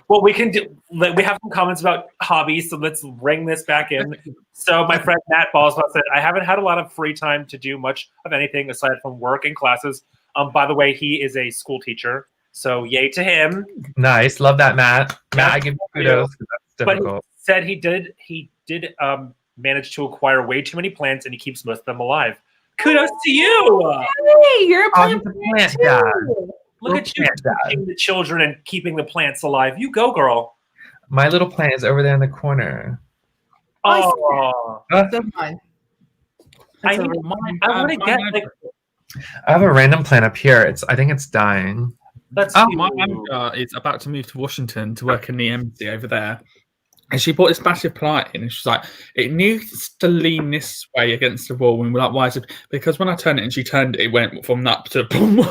Well, we can do. We have some comments about hobbies, so let's bring this back in. So, my friend Matt Ballsbot said, "I haven't had a lot of free time to do much of anything aside from work and classes." By the way, he is a school teacher, so yay to him. Nice, love that, Matt. Matt, I give you kudos. 'Cause that's But he difficult. said he did manage to acquire way too many plants, and he keeps most of them alive. Kudos to you! Hey, you're a Oh, plant he's a plant dad. Look at you Plant dad. teaching the children and keeping the plants alive. You go, girl. My little plant is over there in the corner. Oh, That's fine. I want to get like I have a random plant up here. I think it's dying. that's Oh, My manager is about to move to Washington to work in the embassy over there. And she bought this massive plant in, and she's like, it needs to lean this way against the wall. And we're like, why is it? Because when I turned it and she turned it, it went from that to boom.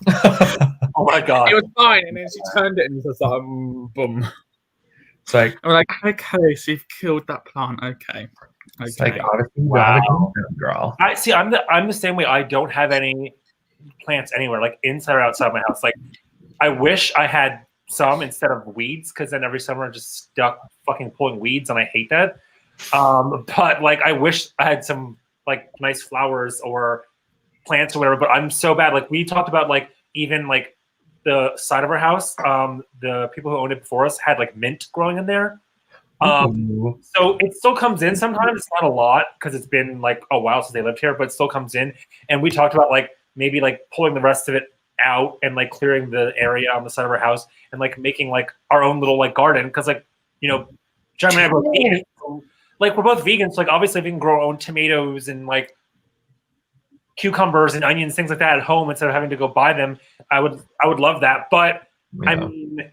oh my god. It was fine. And then she turned it and it was like, boom. It's like, I'm like, okay, so you've killed that plant. Okay. it's like Okay. obviously you Wow. have a good girl. I see. I'm the same way. I don't have any plants anywhere, like inside or outside my house. Like, I wish I had some instead of weeds, because then every summer I'm just stuck fucking pulling weeds, and I hate that. But like, I wish I had some like nice flowers or plants or whatever. But I'm so bad. Like we talked about, like even like the side of our house. The people who owned it before us had like mint growing in there. Ooh. So it still comes in sometimes. It's not a lot because it's been like a while since they lived here, but it still comes in. And we talked about like maybe like pulling the rest of it out and like clearing the area on the side of our house and like making like our own little like garden, because like, you know, Jeremy and I are both vegans, so, like we're both vegans, so like obviously we can grow our own tomatoes and like cucumbers and onions, things like that at home instead of having to go buy them. I would love that, but I Yeah. mean,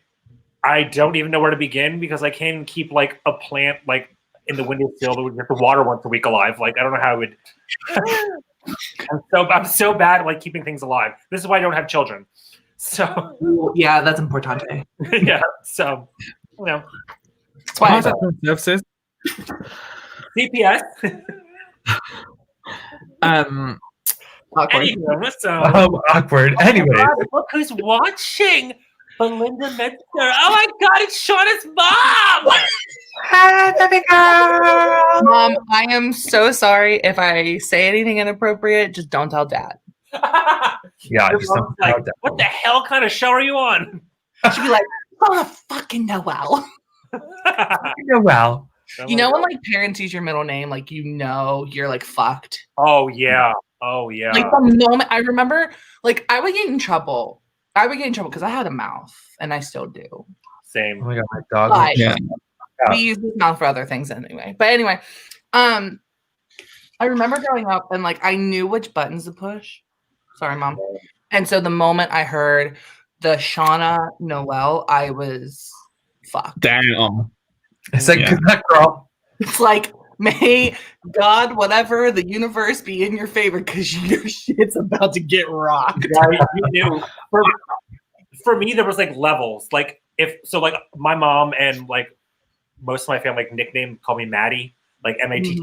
I don't even know where to begin because I can't even keep like a plant like in the windowsill that would get the water once a week alive. Like, I don't know how I would. I'm so bad at like keeping things alive. This is why I don't have children. So yeah, that's important. yeah. So that's why I services. CPS. awkward. Anyway, so Awkward. Anyway, God, look who's watching. Belinda Metzger. Oh my God, it's Shauna's mom. hi, baby girl. Mom, I am so sorry if I say anything inappropriate. Just don't tell Dad. Yeah, Your just mom's like, what the hell kind of show are you on? She'd be like, "Oh, fucking Noel." Well, You know when like parents use your middle name, like you're like fucked. Oh yeah. Oh yeah. Like the moment I remember, like I would get in trouble. Because I had a mouth, and I still do. oh Same. my god, my dog. But Yeah. we use his mouth for other things anyway. But anyway, I remember growing up and like I knew which buttons to push. Sorry, Mom. And so the moment I heard the Shauna Noel, I was fucked. Damn. It's like, Yeah. good luck, girl. It's like, may God, whatever, the universe be in your favor because your shit's about to get rocked. Yeah, you knew. For me, there was like levels. Like like my mom and like most of my family like nickname call me Maddie, like Matty.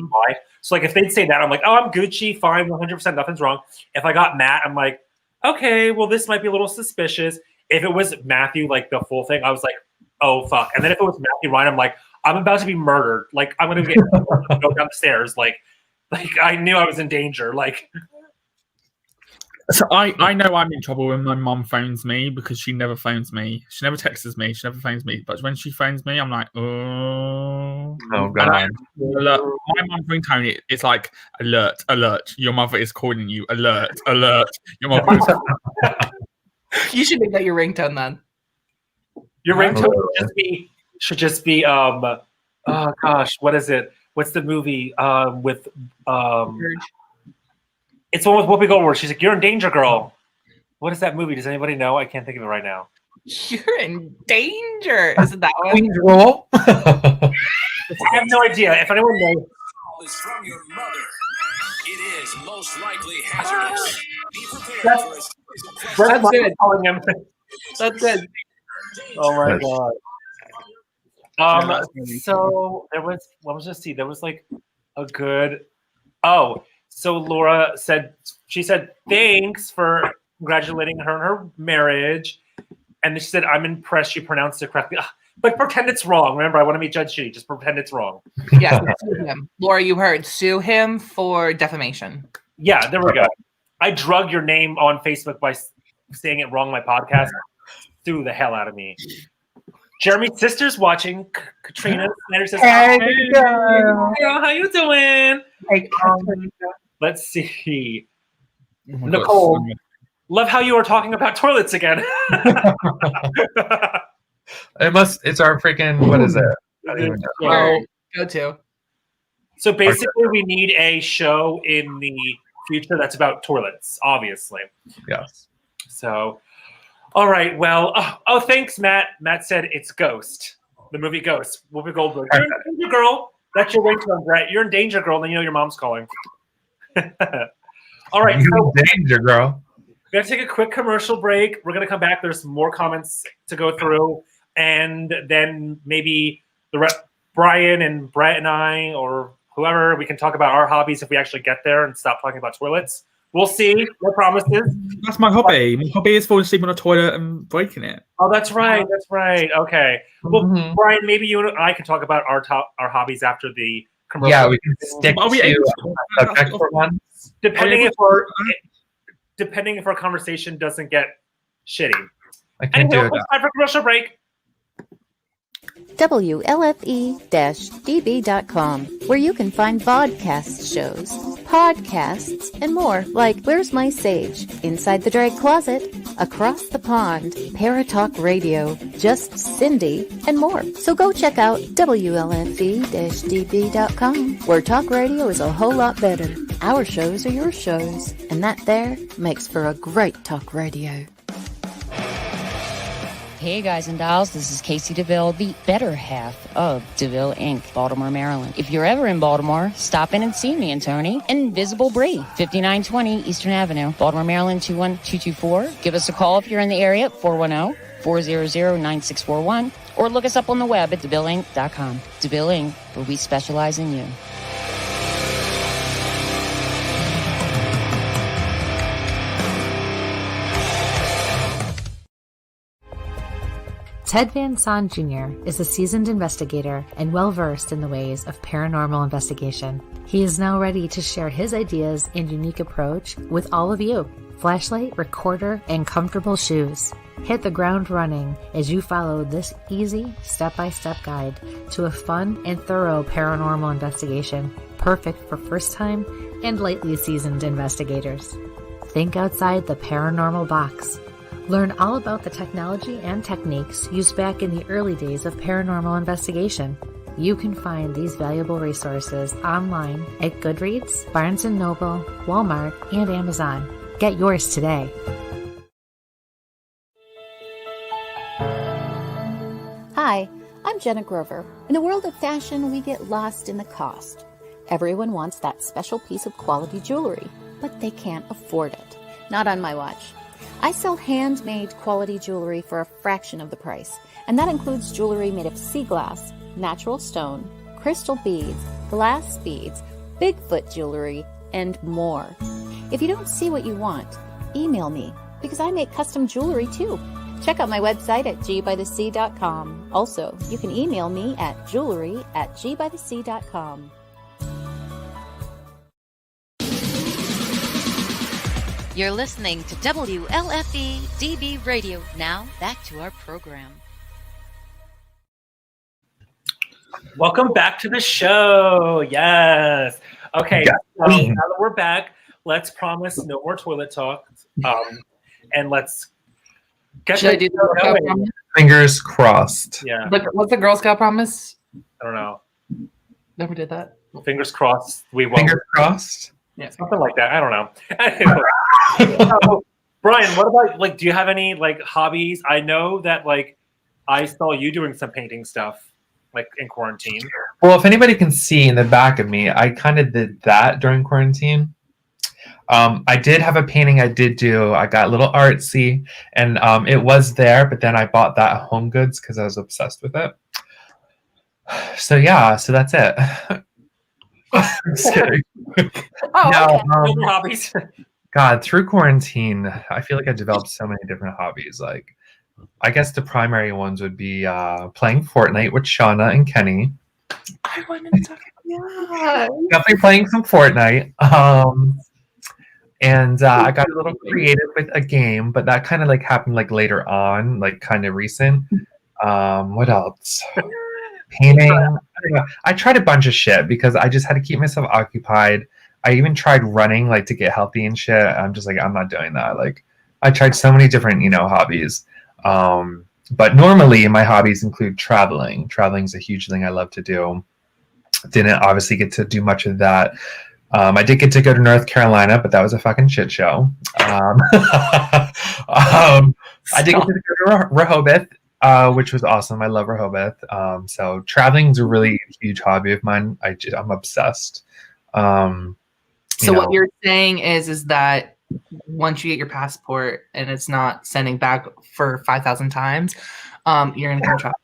So like if they'd say that, I'm like, oh, I'm Gucci, fine, 100%, nothing's wrong. If I got Matt, I'm like, okay, well, this might be a little suspicious. If it was Matthew, like the full thing, I was like, oh fuck. And then if it was Matthew Ryan, I'm like, I'm about to be murdered. Like I'm gonna go down the stairs. Like I knew I was in danger. Like. So I know I'm in trouble when my mum phones me because she never phones me. She never texts me. She never phones me. But when she phones me, I'm like, oh God. Alert. My mum's ringtone, it's like, alert, alert. Your mother is calling you. Alert, alert. Your mother is You should make that your ringtone then. Your ringtone should just be oh gosh, what is it? What's the movie with it's the one with Whoopi Goldberg. She's like, you're in danger, girl. What is that movie? Does anybody know? I can't think of it right now. You're in danger. Is it that one? Queen's roll. I have no idea. If anyone knows. Is from your mother. It is most likely hazardous. Be prepared for a series of questions. That's good. Calling him. That's good. Oh my god. So there was. Let me just see. There was like a good. Oh, so Laura said she said thanks for congratulating her on her marriage, and then she said I'm impressed you pronounced it correctly. But pretend it's wrong. Remember, I want to be Judge Judy. Just pretend it's wrong. Yes, sue him. Laura, you heard. Sue him for defamation. Yeah, there we go. I drug your name on Facebook by saying it wrong on my podcast. Sue the hell out of me. Jeremy's sister's watching. Katrina Snyder says, Hey, girl, how you doing? Hey, Let's see. Oh my Nicole, God. love how you are talking about toilets again. It's our freaking, what is it? I don't even know. Or go to. So basically, we need a show in the future that's about toilets, obviously. Yes. So, all right. Well, oh, thanks, Matt. Matt said it's Ghost, the movie Ghost. Whoopi Goldberg. You're in danger, girl. That's your ringtone, Brett. You're in danger, girl. Then you know your mom's calling. All right. You're in danger, girl. We're gonna take a quick commercial break. We're gonna come back. There's some more comments to go through, and then maybe Brian and Brett and I, or whoever, we can talk about our hobbies if we actually get there and stop talking about toilets. We'll see. No promises. That's my hobby. My hobby is falling asleep on a toilet and breaking it. Oh, that's right. That's right. Okay. Well, Brian, maybe you and I can talk about our hobbies after the commercial. Yeah, we can stick Are we to able a subject for one. depending if our conversation doesn't get shitty. I can do Anyway, that. it's time for commercial break. WLFE-DB.com, where you can find vodcast shows, podcasts, and more like Where's My Sage, Inside the Drag Closet, Across the Pond, Paratalk Radio, Just Cindy, and more. So go check out WLFE-DB.com, where talk radio is a whole lot better. Our shows are your shows, and that there makes for a great talk radio. Hey guys and dolls, this is Casey DeVille, the better half of DeVille Inc., Baltimore, Maryland. If you're ever in Baltimore, stop in and see me and Tony. Invisible Bree, 5920 Eastern Avenue, Baltimore, Maryland, 21224. Give us a call if you're in the area at 410-400-9641, or look us up on the web at DeVilleInc.com. DeVille Inc., where we specialize in you. Ted Van Son Jr. is a seasoned investigator and well-versed in the ways of paranormal investigation. He is now ready to share his ideas and unique approach with all of you. Flashlight, recorder, and comfortable shoes. Hit the ground running as you follow this easy step-by-step guide to a fun and thorough paranormal investigation, perfect for first-time and lightly seasoned investigators. Think outside the paranormal box. Learn all about the technology and techniques used back in the early days of paranormal investigation. You can find these valuable resources online at Goodreads, Barnes & Noble, Walmart, and Amazon. Get yours today. Hi, I'm Jenna Grover. In the world of fashion, we get lost in the cost. Everyone wants that special piece of quality jewelry, but they can't afford it. Not on my watch. I sell handmade quality jewelry for a fraction of the price, and that includes jewelry made of sea glass, natural stone, crystal beads, glass beads, Bigfoot jewelry, and more. If you don't see what you want, email me, because I make custom jewelry too. Check out my website at gbythesea.com. Also, you can email me at jewelry@gbythesea.com. You're listening to WLFE DB Radio. Now, back to our program. Welcome back to the show. Yes. Okay, so now that we're back, let's promise no more toilet talk. And let's get Should I do the Girl Scout promise? Fingers crossed. Yeah. What's the Girl Scout promise? I don't know. Never did that. Fingers crossed. We won't. Fingers crossed? Yeah. Something like that. I don't know. So, Brian, what about, like, do you have any, like, hobbies? I know that, like, I saw you doing some painting stuff, like, in quarantine. Well, if anybody can see in the back of me, I kind of did that during quarantine. I did have a painting I did do. I got a little artsy, and it was there, but then I bought that at Home Goods because I was obsessed with it. So, yeah, so that's it. I'm just kidding. Oh, now, okay. Hobbies. God, through quarantine, I feel like I developed so many different hobbies. Like, I guess the primary ones would be playing Fortnite with Shauna and Kenny. I wanted to talk about Definitely playing some Fortnite. And I got a little creative with a game, but that kind of like happened like later on, like kind of recent. What else? Painting. I tried a bunch of shit because I just had to keep myself occupied. I even tried running, like, to get healthy and shit. I'm just like, I'm not doing that. Like, I tried so many different, hobbies. But normally my hobbies include traveling. Traveling is a huge thing I love to do. Didn't obviously get to do much of that. I did get to go to North Carolina, but that was a fucking shit show. I did get to go to Rehoboth, which was awesome. I love Rehoboth. So traveling is a really huge hobby of mine. I'm obsessed. So what you're saying is that once you get your passport and it's not sending back for 5,000 times, you're gonna come travel.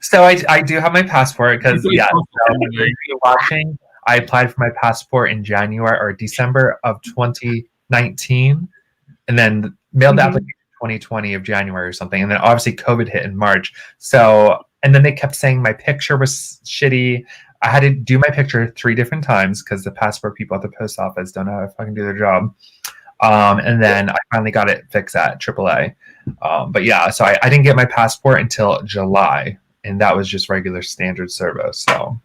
So I do have my passport because so you're watching. I applied for my passport in January or December of 2019, and then mailed the application 2020 of January or something, and then obviously COVID hit in March. So, and then they kept saying my picture was shitty. I had to do my picture 3 different times because the passport people at the post office don't know how to fucking do their job. And then I finally got it fixed at AAA. But yeah, so I didn't get my passport until July, and that was just regular standard service. So,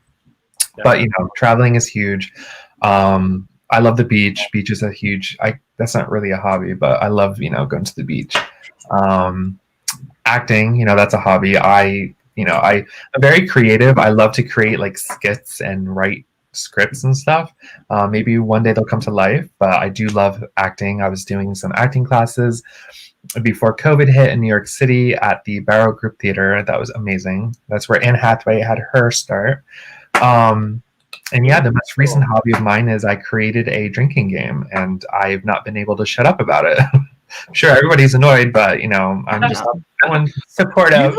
but traveling is huge. I love the beach. Beach is a huge. That's not really a hobby, but I love going to the beach. Acting, that's a hobby. I'm very creative. I love to create like skits and write scripts and stuff. Maybe one day they'll come to life, but I do love acting. I was doing some acting classes before COVID hit in New York City at the Barrow Group Theater. That was amazing. That's where Anne Hathaway had her start. And yeah, the most recent hobby of mine is I created a drinking game, and I've not been able to shut up about it. Sure, everybody's annoyed, but I'm just supportive.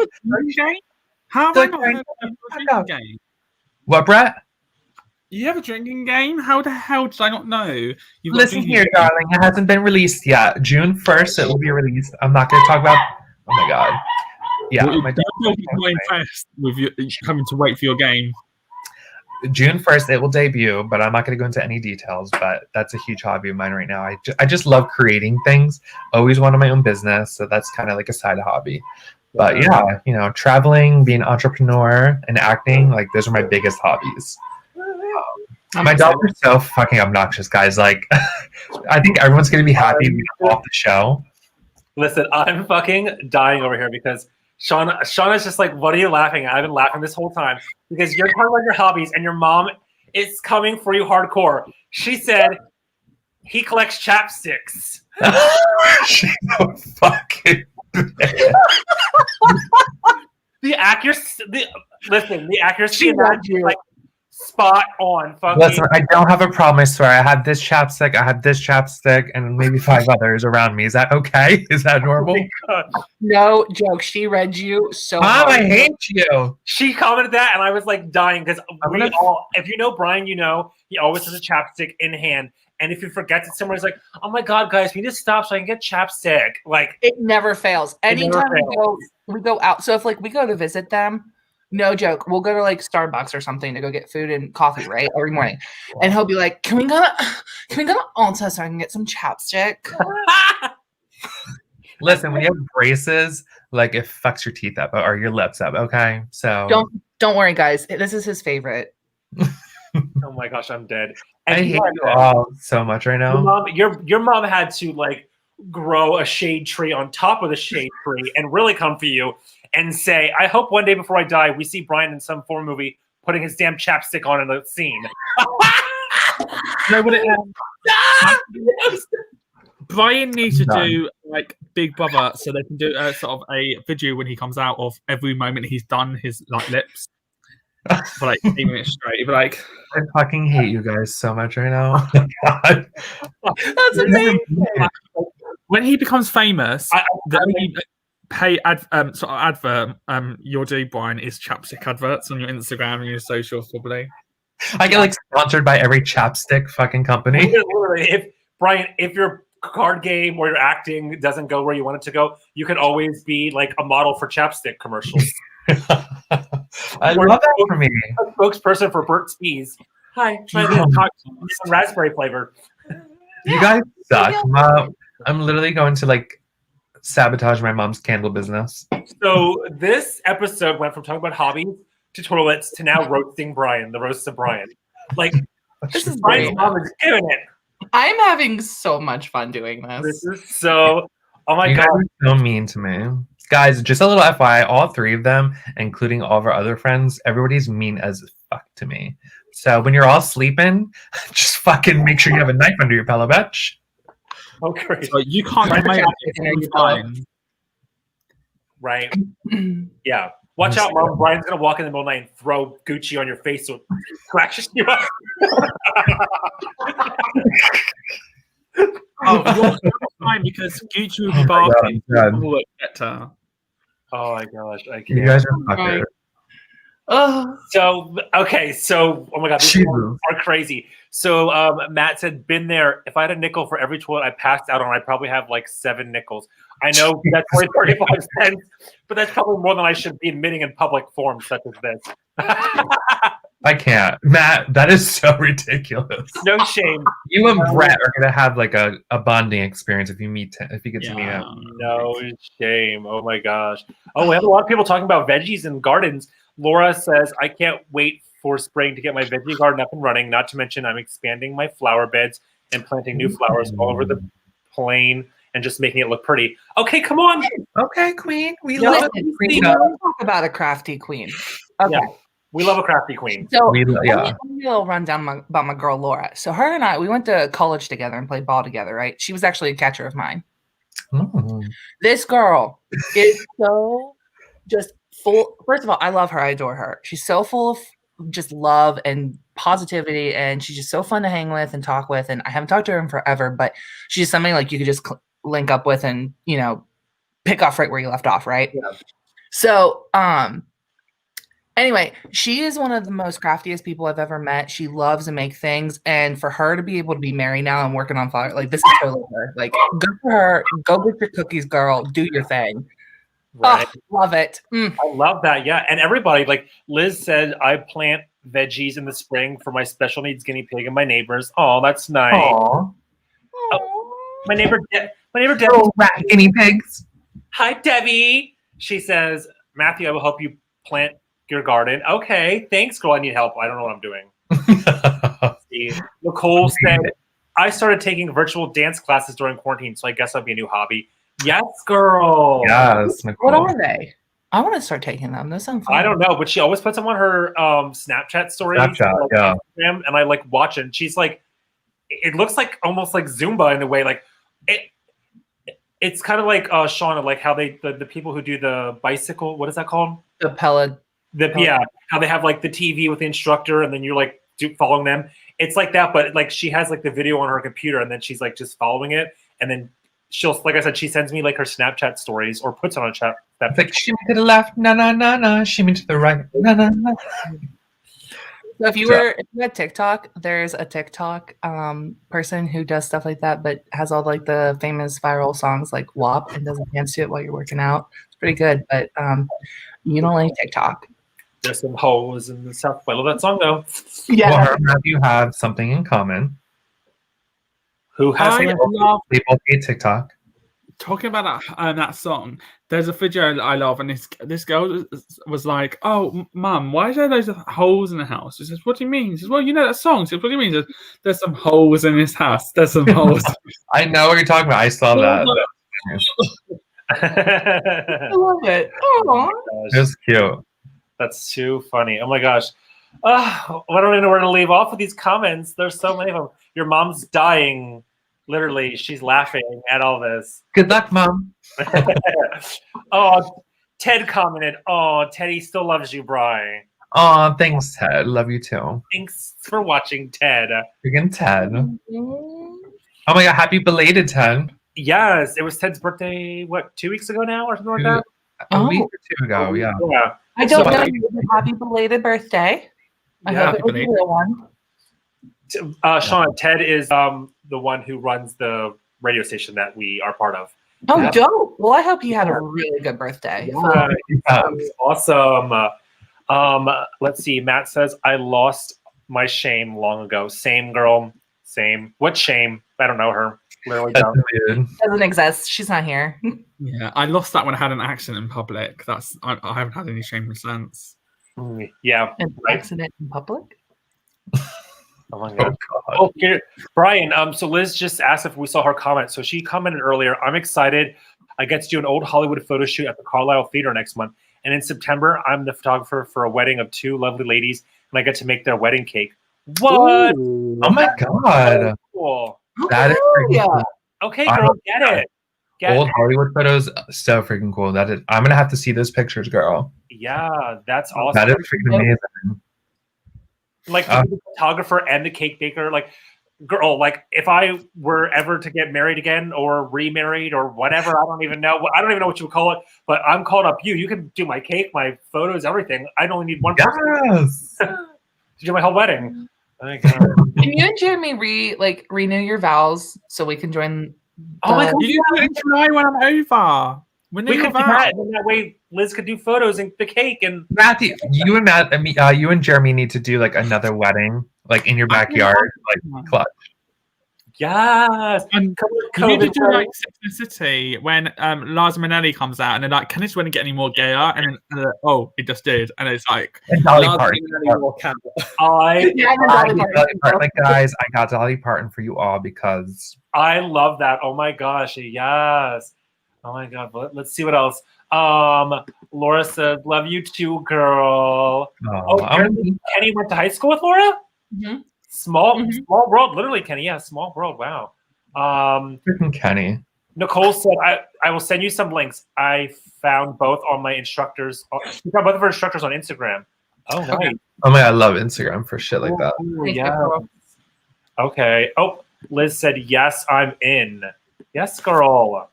How have I not heard of a drinking game? What, Brett? You have a drinking game? How the hell did I not know? You've got a Listen drinking here, game? darling. It hasn't been released yet. June 1st, it will be released. I'm not going to talk about. Oh my god. Yeah, Well, my you're not impressed with you coming to wait for your game. June 1st, it will debut, but I'm not going to go into any details. But that's a huge hobby of mine right now. I just love creating things. Always wanted my own business, so that's kind of like a side hobby. But yeah, traveling, being an entrepreneur, and acting, like those are my biggest hobbies. My dogs are so fucking obnoxious, guys. Like, I think everyone's going to be happy being off the show. Listen, I'm fucking dying over here because Shauna's just like, what are you laughing at? I've been laughing this whole time because you're talking about your hobbies and your mom is coming for you hardcore. She said he collects chapsticks. She's so fucking the accuracy in that is like spot on. Fucking. Listen, I don't have a problem, I swear. I have this chapstick, and maybe 5 others around me. Is that okay? Is that normal? No joke. She read you so Mom, hard. I hate you. She commented that, and I was like dying because if you know Brian, he always has a chapstick in hand. And if he forgets it somewhere, he's like, "Oh my god, guys, we need to stop so I can get chapstick." Like it never fails. Anytime we go out. So if like we go to visit them, no joke, we'll go to like Starbucks or something to go get food and coffee, right? Every morning. And he'll be like, Can we go to Ulta so I can get some chapstick? Listen, when you have braces, like it fucks your teeth up or your lips up, okay? So don't worry, guys. This is his favorite. Oh my gosh, I'm dead. And I hate you all so much right now. Your mom had to like grow a shade tree on top of the shade tree and really come for you and say, I hope one day before I die, we see Brian in some foreign movie putting his damn chapstick on in the scene. Brian needs to do like Big Brother so they can do sort of a video when he comes out of every moment he's done his like lips. For like 8 minutes straight. But like, I fucking hate you guys so much right now. God. That's amazing. When he becomes famous, the only pay advert you'll do, Brian, is chapstick adverts on your Instagram and your socials probably. I get like sponsored by every chapstick fucking company. Literally, if your card game or your acting doesn't go where you want it to go, you can always be like a model for chapstick commercials. I love that for me. A spokesperson for Burt's Bees. Hi, raspberry flavor. You guys suck. I'm literally going to like sabotage my mom's candle business. So this episode went from talking about hobbies to toilets to now roasting Brian, the roasts of Brian. Like this is Brian's mom is doing it. I'm having so much fun doing this. This is so. Oh my god, god, you're so mean to me. Guys, just a little FYI, all 3 of them, including all of our other friends, everybody's mean as fuck to me. So when you're all sleeping, just fucking make sure you have a knife under your pillow, bitch. Oh, great. So you can't get my fine. Right. Yeah. Watch out, Mom. Brian's going to walk in the middle of the night and throw Gucci on your face so it crashes you up. Oh, you're fine because Gucci will be barking. Oh my gosh, I can't. You guys are fuckers. Oh. So oh my god, these people are crazy. So Matt said, been there. If I had a nickel for every toilet I passed out on, I'd probably have like 7 nickels. I know that's only 35 cents, but that's probably more than I should be admitting in public forums such as this. I can't. Matt, that is so ridiculous. No shame. You and Brett are gonna have like a bonding experience if you get to meet him. No shame. Oh my gosh. Oh, we have a lot of people talking about veggies and gardens. Laura says, I can't wait for spring to get my veggie garden up and running. Not to mention I'm expanding my flower beds and planting new flowers all over the plain and just making it look pretty. Okay, come on. Okay, queen. We love it. We don't talk about a crafty queen. Okay. Yeah. We love a crafty queen. So We- yeah. let me a little rundown about my girl Laura. So her and I, we went to college together and played ball together, right? She was actually a catcher of mine. Oh. This girl is so just full. First of all, I love her. I adore her. She's so full of just love and positivity, and she's just so fun to hang with and talk with. And I haven't talked to her in forever, but she's something like you could just link up with and, you know, pick off right where you left off, right? Yeah. So, anyway, she is one of the most craftiest people I've ever met. She loves to make things, and for her to be able to be married now and working on fire, like this is totally her. Like, good for her. Go get your cookies, girl. Do your thing. Right. Oh, love it. Mm. I love that. Yeah. And everybody, like Liz said, I plant veggies in the spring for my special needs guinea pig and my neighbors. Oh, that's nice. Aw. My neighbor Debbie. Little rat guinea pigs. Hi, Debbie. She says, Matthew, I will help you plant your garden. Okay. Thanks, girl. I need help. I don't know what I'm doing. See, Nicole said, I started taking virtual dance classes during quarantine, so I guess that'll be a new hobby. Yes, girl. Yes, Nicole. What are they? I want to start taking them. Those sound fun. I don't know, but she always puts them on her Snapchat stories. Snapchat, like, yeah. Instagram, and I like watch it. And she's like, it looks like almost like Zumba in a way. Like it's kind of like Shauna, like how they the people who do the bicycle. What is that called? The pellet. How they have like the TV with the instructor, and then you're like following them. It's like that, but like she has like the video on her computer, and then she's like just following it, and then she'll, like I said, she sends me like her Snapchat stories or puts on a chat. It's like shimmy to the left, na na na na, shimmy to the right, na na na. So if you had TikTok, there's a TikTok person who does stuff like that, but has all like the famous viral songs like WAP and doesn't dance to it while you're working out. It's pretty good, but you don't like TikTok. There's some hoes in the South. I love that song though. Yeah. Well, her and Matthew have something in common. Who has I something? love They both hate TikTok. talking about that song. There's a video I love, and this girl was like, "Oh, mum, why is there loads of holes in the house?" She says, "What do you mean?" She says, "Well, you know that song." She says, "What do you mean?" She says, "There's some holes in this house. There's some holes." I know what you're talking about. I saw that. I love it. Oh, It was cute. That's too funny. Oh my gosh. I don't even know where to leave off with these comments. There's so many of them. Your mom's dying. Literally, she's laughing at all this. Good luck, Mom. Oh, Ted commented, "Oh, Teddy still loves you, Bri." Aw, thanks, Ted. Love you too. Thanks for watching, Ted. Freaking Ted. Oh my god, happy belated Ted. Yes, it was Ted's birthday, what, 2 weeks ago now or something like that? A week or two ago, yeah. Yeah. I don't So- know. Happy belated birthday. I Yeah, hope it was a belated. real one. Sean, Ted is the one who runs the radio station that we are part of. Oh, Yeah. dope. Well, I hope you had a really good birthday. Yeah. Awesome. Let's see. Matt says, I lost my shame long ago. Same girl. Same. What shame? I don't know her. Literally That's don't. weird. Doesn't exist. She's not here. Yeah, I lost that when I had an accident in public. I haven't had any shame since. Yeah. An Right. accident in public? Oh my Oh god. god. Oh, here, Brian. So Liz just asked if we saw her comment. So she commented earlier. I'm excited. I get to do an old Hollywood photo shoot at the Carlisle Theater next month, and in September, I'm the photographer for a wedding of 2 lovely ladies, and I get to make their wedding cake. What? Oh my god. Cool. That is freaking yeah. cool. Okay, I girl, don't- get it. Get Old it. Hollywood photos, so freaking cool. That is, I'm gonna have to see those pictures, girl. Yeah, that's awesome. That is freaking amazing. Like Uh, the photographer and the cake baker. Like, girl, like if I were ever to get married again or remarried or whatever, I don't even know. I don't even know what you would call it. But I'm calling up you. You can do my cake, my photos, everything. I only need one person Yes. to do my whole wedding. Oh my God. Can you and Jeremy renew your vows so we can join? Oh my the- God. You can do it in July when I'm over. When We you're could do that, and that way Liz could do photos and the cake and Matthew, you and Jeremy need to do like another wedding, like in your backyard, like clutch. yes. And Come you need to COVID do like wedding. Sex and the City when Liza Minnelli comes out and they're like, "Can this wedding get any more gayer?" And then oh, it just did, and it's like And Dolly Liza Parton. Minnelli walk out. I Yeah, and then I Dolly got Parton. Dolly Parton. Like guys, I got Dolly Parton for you all because love that. Oh my gosh, yes. Oh my God. Let's see what else. Laura says, "Love you too, girl." Kenny went to high school with Laura. Mm-hmm. Small world, literally, Kenny. Yeah, small world. Wow. Freaking Kenny. Nicole said, I will send you some links. I found both on my instructors. She found both of her instructors on Instagram. Oh, nice. Okay. Oh my God, I love Instagram for shit like that. Ooh, yeah. Okay. Oh, Liz said, yes, I'm in. Yes, girl.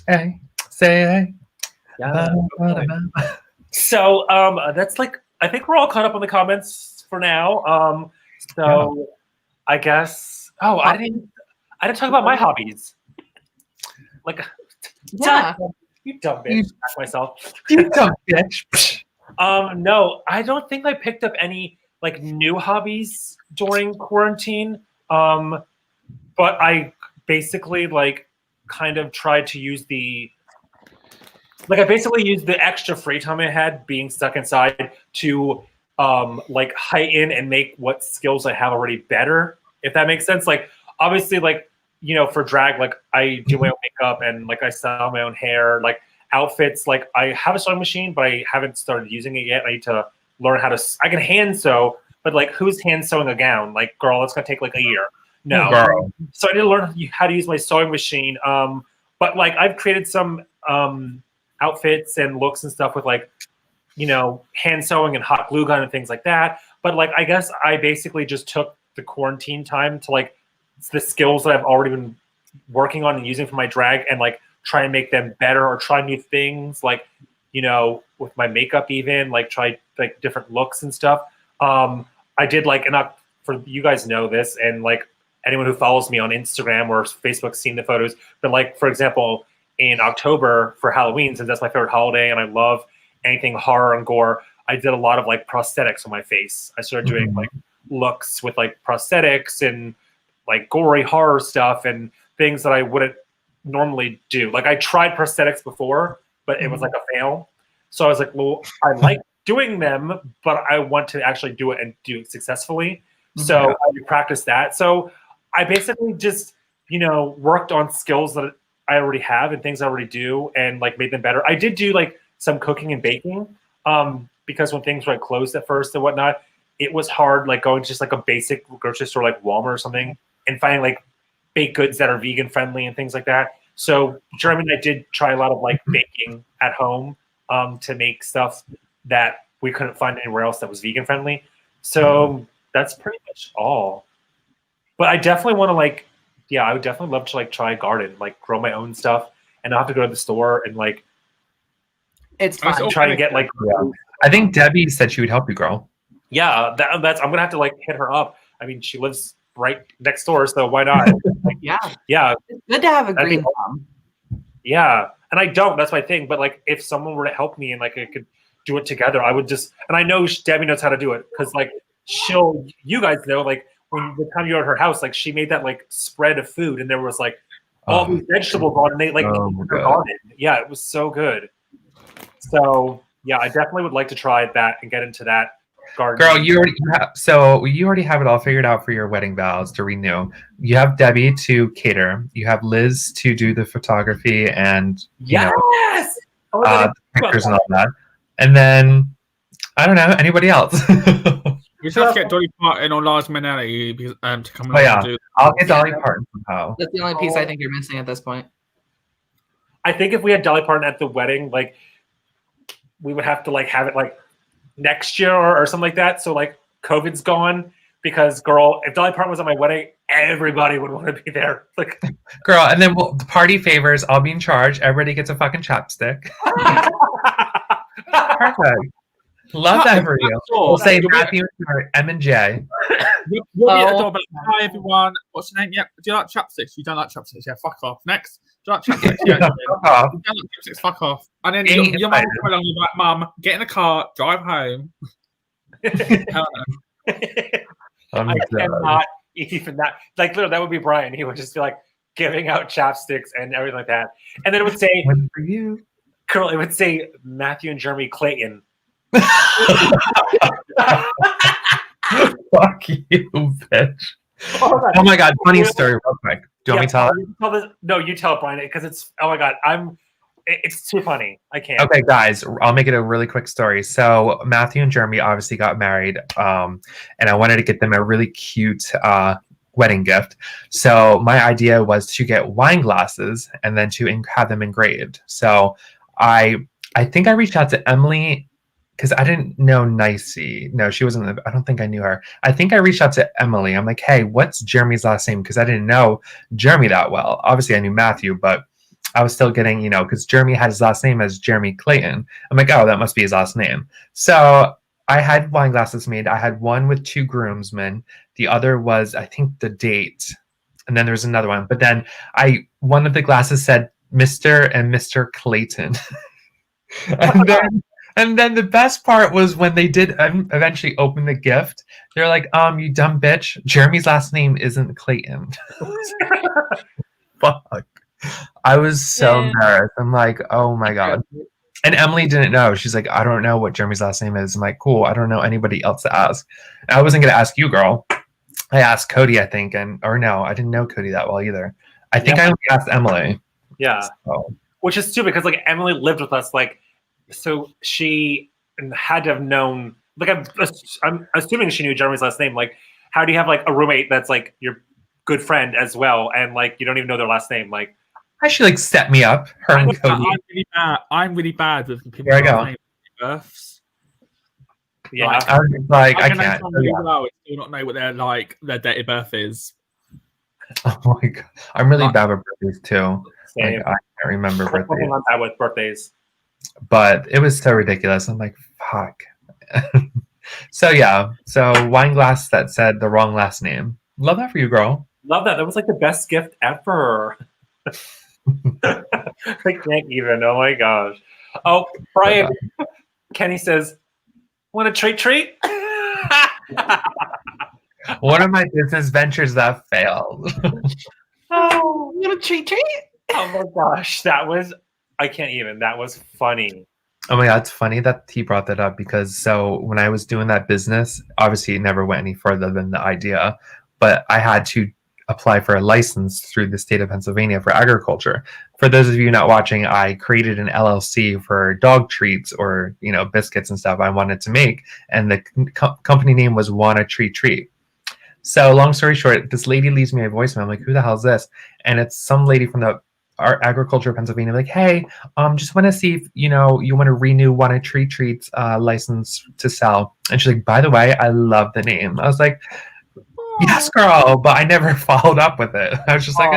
Hey, say hey. Yeah. So that's like, I think we're all caught up on the comments for now. So I guess, I didn't talk about my hobbies. Like, Yeah. You dumb bitch. Myself. You dumb bitch. No, I don't think I picked up any like new hobbies during quarantine. But I basically like kind of tried to use the extra free time I had being stuck inside to like heighten and make what skills I have already better, if that makes sense. Like obviously like, you know, for drag, like I do my own makeup and like I style my own hair, like outfits. Like I have a sewing machine, but I haven't started using it yet. I need to learn how to. I can hand sew, but like who's hand sewing a gown? Like, girl, it's gonna take like a year. No, girl. So I need to learn how to use my sewing machine. But like I've created some outfits and looks and stuff with like, you know, hand sewing and hot glue gun and things like that. But like I guess I basically just took the quarantine time to like the skills that I've already been working on and using for my drag and like try and make them better or try new things, like, you know, with my makeup, even like try like different looks and stuff. I did like, and for you guys know this, and like anyone who follows me on Instagram or Facebook seen the photos, but like, for example, in October for Halloween, since that's my favorite holiday and I love anything horror and gore, I did a lot of like prosthetics on my face. I started doing like looks with like prosthetics and like gory horror stuff and things that I wouldn't normally do. Like I tried prosthetics before, but it was like a fail. So I was like, well, I like doing them, but I want to actually do it and do it successfully. So I practiced that. So I basically just, you know, worked on skills that I already have and things I already do and like made them better. I did do like some cooking and baking because when things were like closed at first and whatnot, it was hard like going to just like a basic grocery store like Walmart or something and finding like baked goods that are vegan friendly and things like that. So Jeremy and I did try a lot of like baking at home to make stuff that we couldn't find anywhere else that was vegan friendly. So that's pretty much all. But I definitely want to like, yeah, I would definitely love to like try a garden, like grow my own stuff and not have to go to the store and like it's fun. Try and get like. Yeah. I think Debbie said she would help you grow. Yeah, that's. I'm gonna have to like hit her up. I mean, she lives right next door, so why not? Like, yeah. It's good to have a green thumb. Yeah, and I don't. That's my thing. But like, if someone were to help me and like I could do it together, I would just. And I know Debbie knows how to do it because like you guys know, like when the time you were at her house, like she made that like spread of food, and there was like all these vegetables on, and they like her garden. Yeah, it was so good. So yeah, I definitely would like to try that and get into that garden. Girl, you already have it all figured out for your wedding vows to renew. You have Debbie to cater. You have Liz to do the photography and the pictures and all that. And then I don't know anybody else. You just have to get Dolly Parton or Lars Minnelli to come along and do. I'll get Dolly Parton somehow. That's the only piece I think you're missing at this point. I think if we had Dolly Parton at the wedding, like we would have to like have it like next year or something like that. So like COVID's gone because girl, if Dolly Parton was at my wedding, everybody would want to be there. Like girl, and then the party favors, I'll be in charge. Everybody gets a fucking chapstick. Perfect. Love that for you. We'll say Matthew, M and J. Hi everyone. What's your name? Yeah. Do you like chapsticks? You don't like chapsticks? Yeah. Fuck off. Next. Do you like chapsticks? Yeah. Fuck off. You don't like chapsticks? Fuck off. And then your mum will come along. You're like, Mum, get in the car, drive home. I cannot even that. Like literally, that would be Brian. He would just be like giving out chapsticks and everything like that. And then it would say, "One for you." Girl, it would say Matthew and Jeremy Clayton. Fuck you, bitch. Oh my god, funny story real quick. Do you want me to tell it? You tell this, no, you tell it, Brian, because it's, oh my God, it's too funny. I can't. Okay, guys, I'll make it a really quick story. So Matthew and Jeremy obviously got married, and I wanted to get them a really cute wedding gift. So my idea was to get wine glasses and then to have them engraved. So I think I reached out to Emily because I didn't know Nicey. No, she wasn't. I don't think I knew her. I think I reached out to Emily. I'm like, hey, what's Jeremy's last name? Because I didn't know Jeremy that well. Obviously, I knew Matthew, but I was still getting, because Jeremy had his last name as Jeremy Clayton. I'm like, oh, that must be his last name. So I had wine glasses made. I had one with 2 groomsmen. The other was, I think, the date. And then there was another one. But then one of the glasses said Mr. and Mr. Clayton. And then the best part was when they did eventually open the gift, they're like, you dumb bitch. Jeremy's last name isn't Clayton. Fuck. I was so embarrassed. I'm like, oh my God. And Emily didn't know. She's like, I don't know what Jeremy's last name is. I'm like, cool. I don't know anybody else to ask. And I wasn't going to ask you, girl. I asked Cody, I think. Or no, I didn't know Cody that well either. I think I only asked Emily. Yeah. So. Which is stupid because Emily lived with us. So she had to have known, I'm assuming she knew Jeremy's last name. How do you have a roommate that's your good friend as well, and you don't even know their last name? Actually, set me up. Her and Cody. I'm really bad with people. Here I go. Births. Yeah, I was I can't. Really well, and still not know what their date of birth is. Oh my God, I'm really bad with birthdays too. Same. I can't remember birthdays. I'm not bad with birthdays. But it was so ridiculous. I'm like, fuck. So wine glass that said the wrong last name. Love that for you, girl. Love that. That was the best gift ever. I can't even. Oh my gosh. Oh, Brian. Kenny says, "Want a treat?" One of my business ventures that failed. Oh, want a treat? Oh my gosh, I can't even. That was funny. Oh my God, it's funny that he brought that up because when I was doing that business, obviously it never went any further than the idea, but I had to apply for a license through the state of Pennsylvania for agriculture. For those of you not watching, I created an LLC for dog treats or, biscuits and stuff I wanted to make. And the company name was Wanna Treat. So long story short, this lady leaves me a voicemail. I'm like, who the hell is this? And it's some lady from our agriculture of Pennsylvania, like, hey, just want to see if, you want to renew Wanna Treats license to sell. And she's like, by the way, I love the name. I was like, yes, girl, but I never followed up with it. I was just like,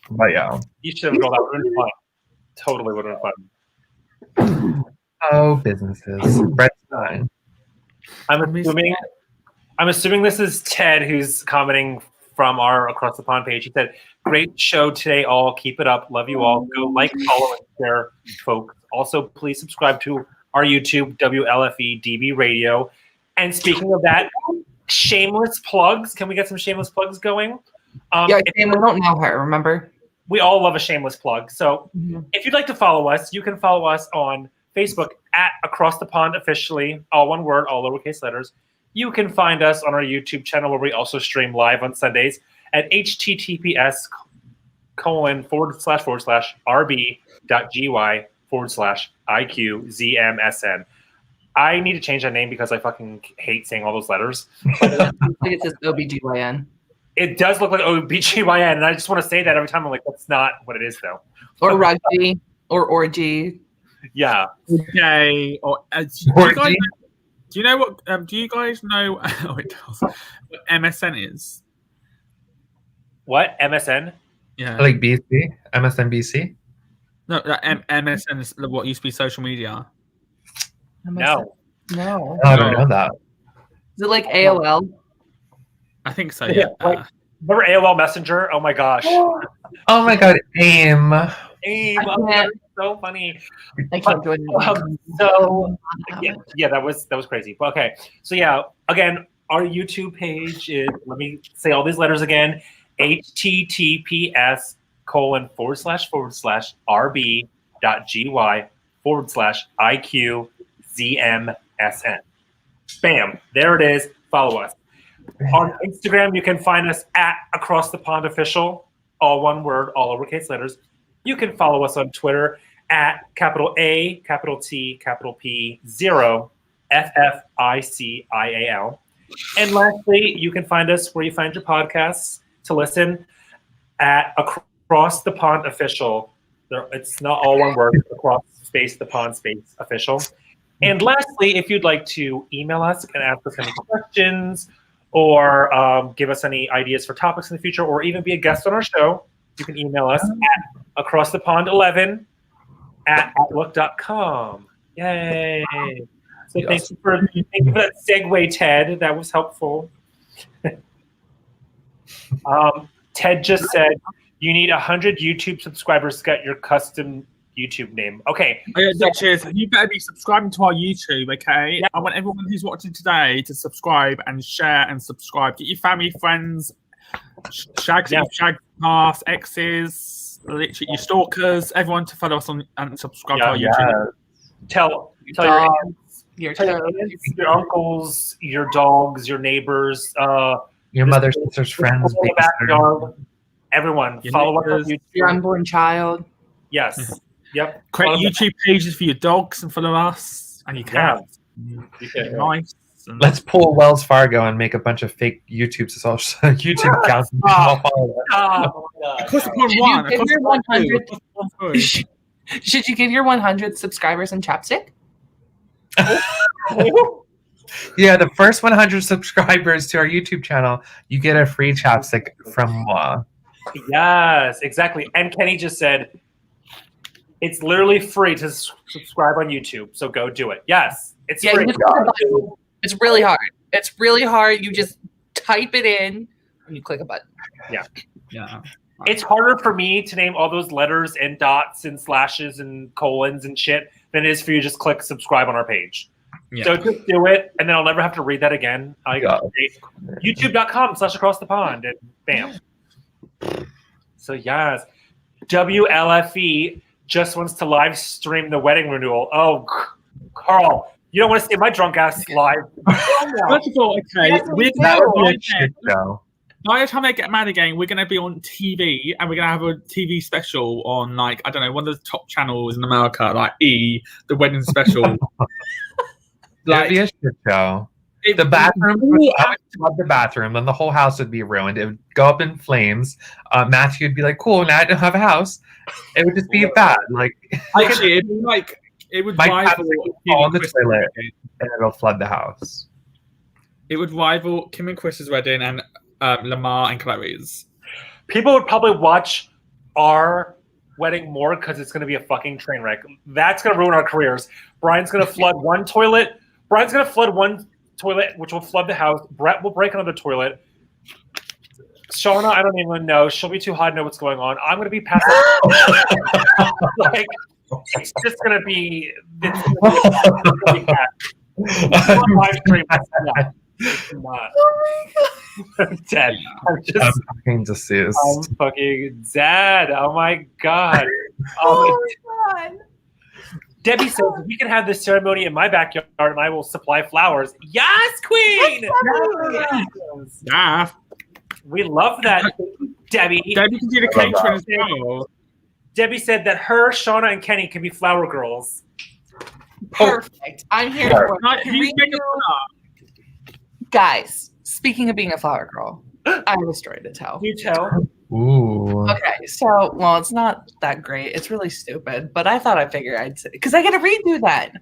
But yeah. You should have gone. That would have been fun. Totally would have been fun. Oh, businesses. Brett's fine. I'm assuming this is Ted who's commenting from our Across the Pond page. He said, great show today, all. Keep it up. Love you all. Go follow, and share, folks. Also, please subscribe to our YouTube, WLFE DB Radio. And speaking of that, shameless plugs. Can we get some shameless plugs going? We don't know her, remember? We all love a shameless plug. So if you'd like to follow us, you can follow us on Facebook at Across the Pond Officially, all one word, all lowercase letters. You can find us on our YouTube channel where we also stream live on Sundays at https://rb.gy/IQZMSN. I need to change that name because I fucking hate saying all those letters. It says OBGYN. It does look like OBGYN, and I just want to say that every time. I'm like, that's not what it is, though. Or rugby, or orgy. Yeah. Okay. Or do you know what? Do you guys know what MSN is? What MSN? Yeah. Like BC, MSNBC. No, MSN is what used to be social media. No. I don't know that. Is it like AOL? I think so. Yeah. Remember AOL Messenger? Oh my gosh. Oh my God, AIM. So funny. I can't do it. That was crazy. Okay, so again, our YouTube page is. Let me say all these letters again. https://rb.gy/IQZMSN. Bam! There it is. Follow us. On Instagram, you can find us at Across the Pond Official, all one word, all lowercase letters. You can follow us on Twitter at capital A, capital T, capital P, 0, FFICIAL. And lastly, you can find us where you find your podcasts to listen at Across the Pond Official. It's not all one word, across space the pond space official. And lastly, if you'd like to email us and ask us any questions or give us any ideas for topics in the future or even be a guest on our show, you can email us at acrossthepond11 at outlook.com. Yay. So thank you for that segue, Ted. That was helpful. Ted just said, you need 100 YouTube subscribers to get your custom YouTube name. Okay. Cheers. You better be subscribing to our YouTube, okay? Yeah. I want everyone who's watching today to subscribe and share and subscribe. Get your family, friends, shags, past, exes, literally your stalkers, everyone to follow us on and subscribe to our YouTube. Tell your aunts, your uncles, your dogs, your neighbors, your mother, sisters, friends, backyard. Everyone, your follow us on neighbors, YouTube. Your unborn child. Yes. Yep. Create YouTube pages for your dogs and follow us and your cats. Yeah. Nice. Let's pull Wells Fargo and make a bunch of fake YouTube accounts. Should you give your 100 subscribers some chapstick? Yeah, the first 100 subscribers to our YouTube channel, you get a free chapstick from moi. Yes, exactly. And Kenny just said, it's literally free to subscribe on YouTube, so go do it. Yes, it's free. It's really hard. It's really hard. You just type it in and you click a button. Yeah. It's harder for me to name all those letters and dots and slashes and colons and shit than it is for you to just click subscribe on our page. Yeah. So just do it, and then I'll never have to read that again. YouTube.com/acrossthepond, and bam. So yes, WLFE just wants to live stream the wedding renewal. Oh, Carl, you don't want to see my drunk ass live. First of all, okay, we're by the time I get mad again, we're going to be on TV, and we're going to have a TV special on, like, I don't know, one of the top channels in America, like E, the wedding special. Like, it'd be a shit show. The bathroom, I would love the bathroom, and the whole house would be ruined. It would go up in flames. Matthew would be like, "Cool, now I don't have a house." It would just be bad. Like, actually, it'd be like it would rival on the toilet, and it'll flood the house. It would rival Kim and Chris's wedding and Lamar and Chloe's. People would probably watch our wedding more because it's going to be a fucking train wreck. That's going to ruin our careers. Brian's going to flood one toilet. Brian's going to flood one toilet, which will flood the house. Brett will break another toilet. Shauna, I don't even know. She'll be too hot to know what's going on. I'm going to be passed out. Like, it's just going to be. It's going to be bad. Live stream. Not. I'm dead. I'm fucking deceased. I'm fucking dead. Oh my god. Oh my god. Debbie says we can have this ceremony in my backyard and I will supply flowers. Yes, Queen! Yeah. We love that, Debbie. Debbie can do the catering as well. Debbie said that her, Shauna, and Kenny can be flower girls. Perfect. I'm here for it. Guys, speaking of being a flower girl, I have a story to tell. You tell. Ooh. Okay, so, well, it's not that great. It's really stupid, but I thought I'd say, because I get to redo that.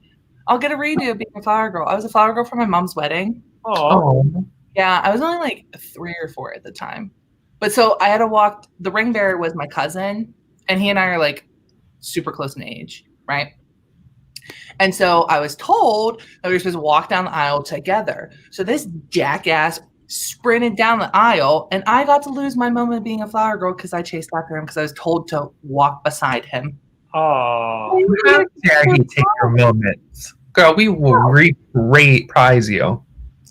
I'll get a redo of being a flower girl. I was a flower girl for my mom's wedding. Oh. Yeah, I was only like 3 or 4 at the time. But so I had to walk, the ring bearer was my cousin, and he and I are like super close in age, right? And so I was told that we were supposed to walk down the aisle together. So this jackass sprinted down the aisle, and I got to lose my moment of being a flower girl because I chased after him because I was told to walk beside him. Oh, how dare he take your moments, girl? We will prize you.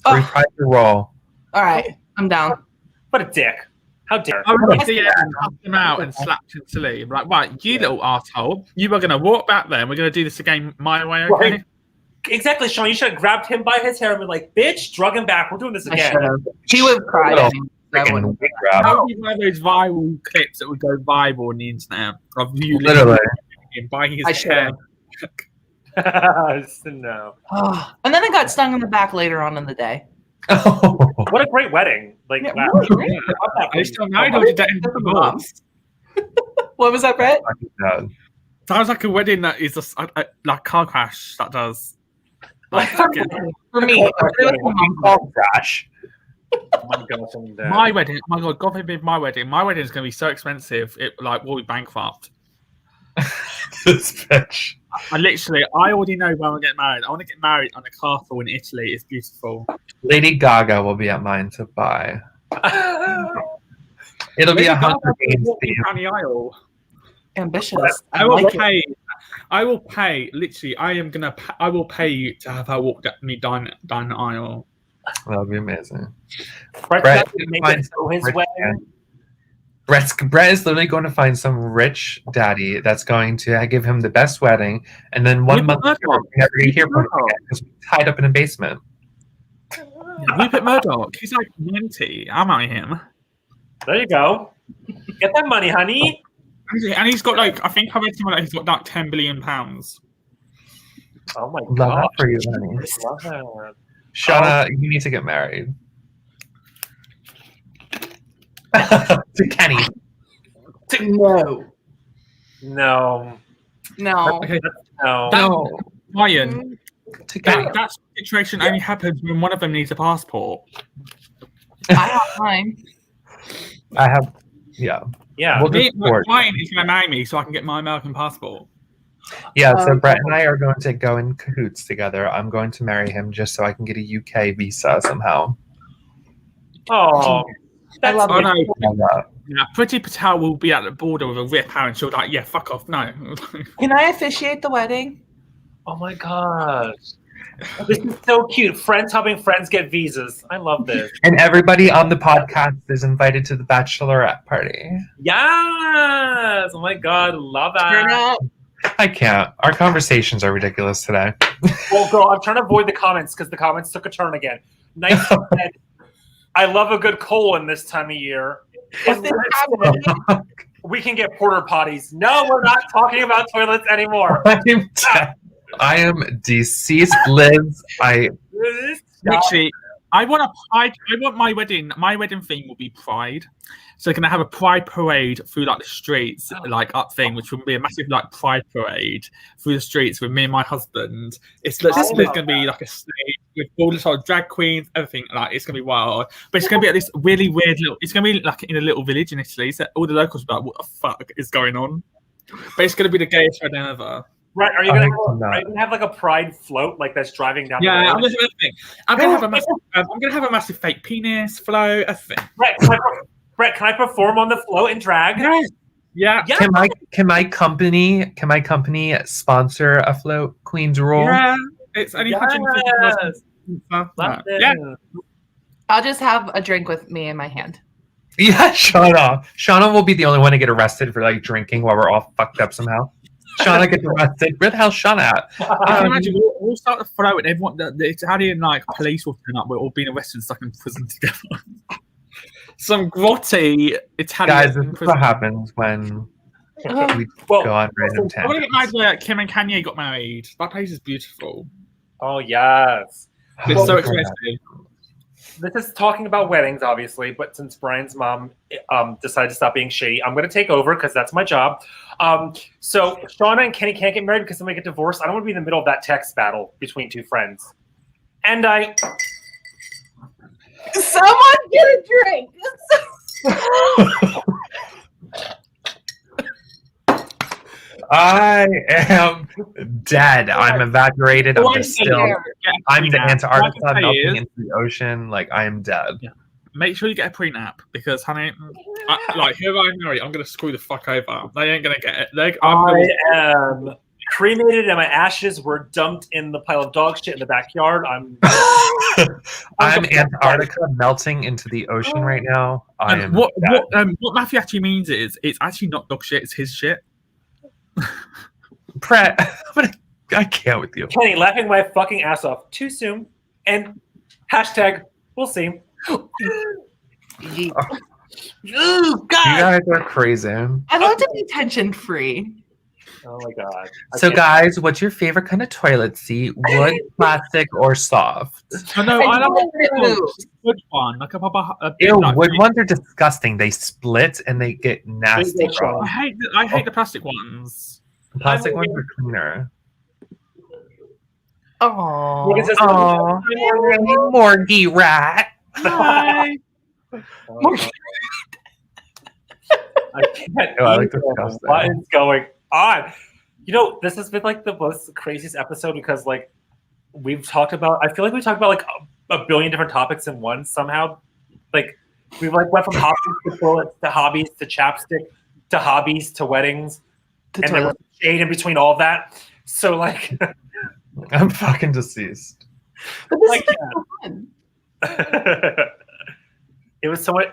Reprise your role. All right, I'm down. What a dick! How dare! I would like to knock him out and slapped him silly. Like, right, you little asshole! You were gonna walk back there. And we're gonna do this again my way, okay? Exactly, Sean. You should have grabbed him by his hair and been like, "Bitch, drug him back. We're doing this I again." should have. She would have cried. I think. That Freaking would- wig grab. That would be one of those viral clips that would go viral on the internet of you Literally. him by his I hair. No. And then I got stung in the back later on in the day. Oh. What a great wedding! Like, Yeah, wow. really great. I love that Are you for still you. married or did that end up divorce? What was that, Brett? God. Sounds like a wedding that is just like car crash that does. Like, fucking- For me, it was Call crash. Oh my gosh, I'm dead. my wedding, my God, God forbid my wedding. My wedding is going to be so expensive, it like will be bankrupt. This bitch. I already know where I'm getting married. I want to get married on a castle in Italy. It's beautiful. Lady Gaga will be at mine to buy. It'll be Lady a Gaga Hunger will Games walk me theme. down the aisle. ambitious. I will like it. pay. I will pay. Literally, I will pay you to have her walk me down the aisle. That'll be amazing. Brett's Brett, got to you make find it through his rich wedding. man. Brett is literally going to find some rich daddy that's going to give him the best wedding, and then one month later, we're never going to hear from him again because we're tied up in a basement. Rupert Murdoch. He's like 90. I'll marry him. There you go. Get that money, honey. And he's got like, I think I read somewhere that he's got like £10 billion. Oh my Love god. that for you, honey. Love that. Shauna, you need to get married. To Kenny. No. No. No. Okay, No. No. Ryan, To Kenny. that situation only happens when one of them needs a passport. I have mine. I have, yeah. Yeah. We'll Me, just forward. Ryan is going to marry me so I can get my American passport. Yeah, so Brett and I are going to go in cahoots together. I'm going to marry him just so I can get a UK visa somehow. Oh. I love Oh it. no, Love that. yeah, Priti Patel will be at the border with a whip out and she'll like, yeah, fuck off, no. Can I officiate the wedding? Oh my gosh. This is so cute. Friends helping friends get visas. I love this. And everybody on the podcast is invited to the bachelorette party. Yes. Oh my god. Love Turn that. out. I can't. Our conversations are ridiculous today. Well, girl, I'm trying to avoid the comments because the comments took a turn again. Nice. Said, I love a good colon this time of year. Is this happening? We can get porter potties. No, we're not talking about toilets anymore. I'm dead. I am deceased, Liz. Literally, I want my wedding theme will be pride. So they're gonna have a pride parade through like the streets, like up thing, which will be a massive like pride parade through the streets with me and my husband. It's there's gonna be like a stage with all the sort of drag queens, everything. Like it's gonna be wild, but it's gonna be at this really weird little. It's gonna be like in a little village in Italy. So all the locals will be like, what the fuck is going on? But it's gonna be the gayest wedding ever. Right? Are you gonna have like a pride float like that's driving down? Yeah, the road? I'm gonna have a massive fake penis float. Everything. Brett, can I perform on the float and drag? Yes. Yeah. Can my company sponsor a float? Queen's Rule. Yeah. It's only Yes. Yeah. I'll just have a drink with me in my hand. Yeah, Shauna. Shauna will be the only one to get arrested for like drinking while we're all fucked up somehow. Shauna gets arrested. Where the hell's Shauna at? I can imagine we'll start to float and everyone, the Italian like police will turn up. We're all being arrested and stuck in prison together. Some grotty Italian. Guys, this is what happens when we go on random I want to tangents. get married where Kim and Kanye got married. That place is beautiful. Oh yes. It's so expensive. This is talking about weddings, obviously, but since Brian's mom decided to stop being shady, I'm going to take over because that's my job. So Shauna and Kenny can't get married because then we get divorced. I don't want to be in the middle of that text battle between two friends. And Someone get a drink. I am dead. I'm evaporated. I'm distilled. I'm the Antarctica melting into the ocean. Like I am dead. Yeah. Make sure you get a prenup because, honey, like whoever I marry, I'm gonna screw the fuck over. They ain't gonna get it. I am cremated and my ashes were dumped in the pile of dog shit in the backyard. I'm Antarctica melting into the ocean right now. I am what dead. what Matthew actually means is it's actually not dog shit, it's his shit. Brett, I can't with you. Kenny laughing my fucking ass off. Too soon. And hashtag, we'll see. Ooh, You God. guys are crazy. I love to be tension free. Oh my god. So, guys, what's your favorite kind of toilet seat? Wood, plastic, or soft? Oh, no, I love Blue. a wood one, like a proper. Ew, like, wood ones are disgusting. They split and they get nasty. Bro. I hate the plastic ones. Plastic ones are cleaner. Oh, What is this? Oh, Morgie rat. Hi. I can't Oh, I like even disgusting. what is going on. You know, this has been like the most craziest episode because like we've talked about. I feel like we talked about like a billion different topics in one somehow. Like we like went from hobbies to toilets to hobbies to chapstick to hobbies to weddings, and there was shade in between all of that. So like, I'm fucking deceased. but this like, has been so fun. it was so much.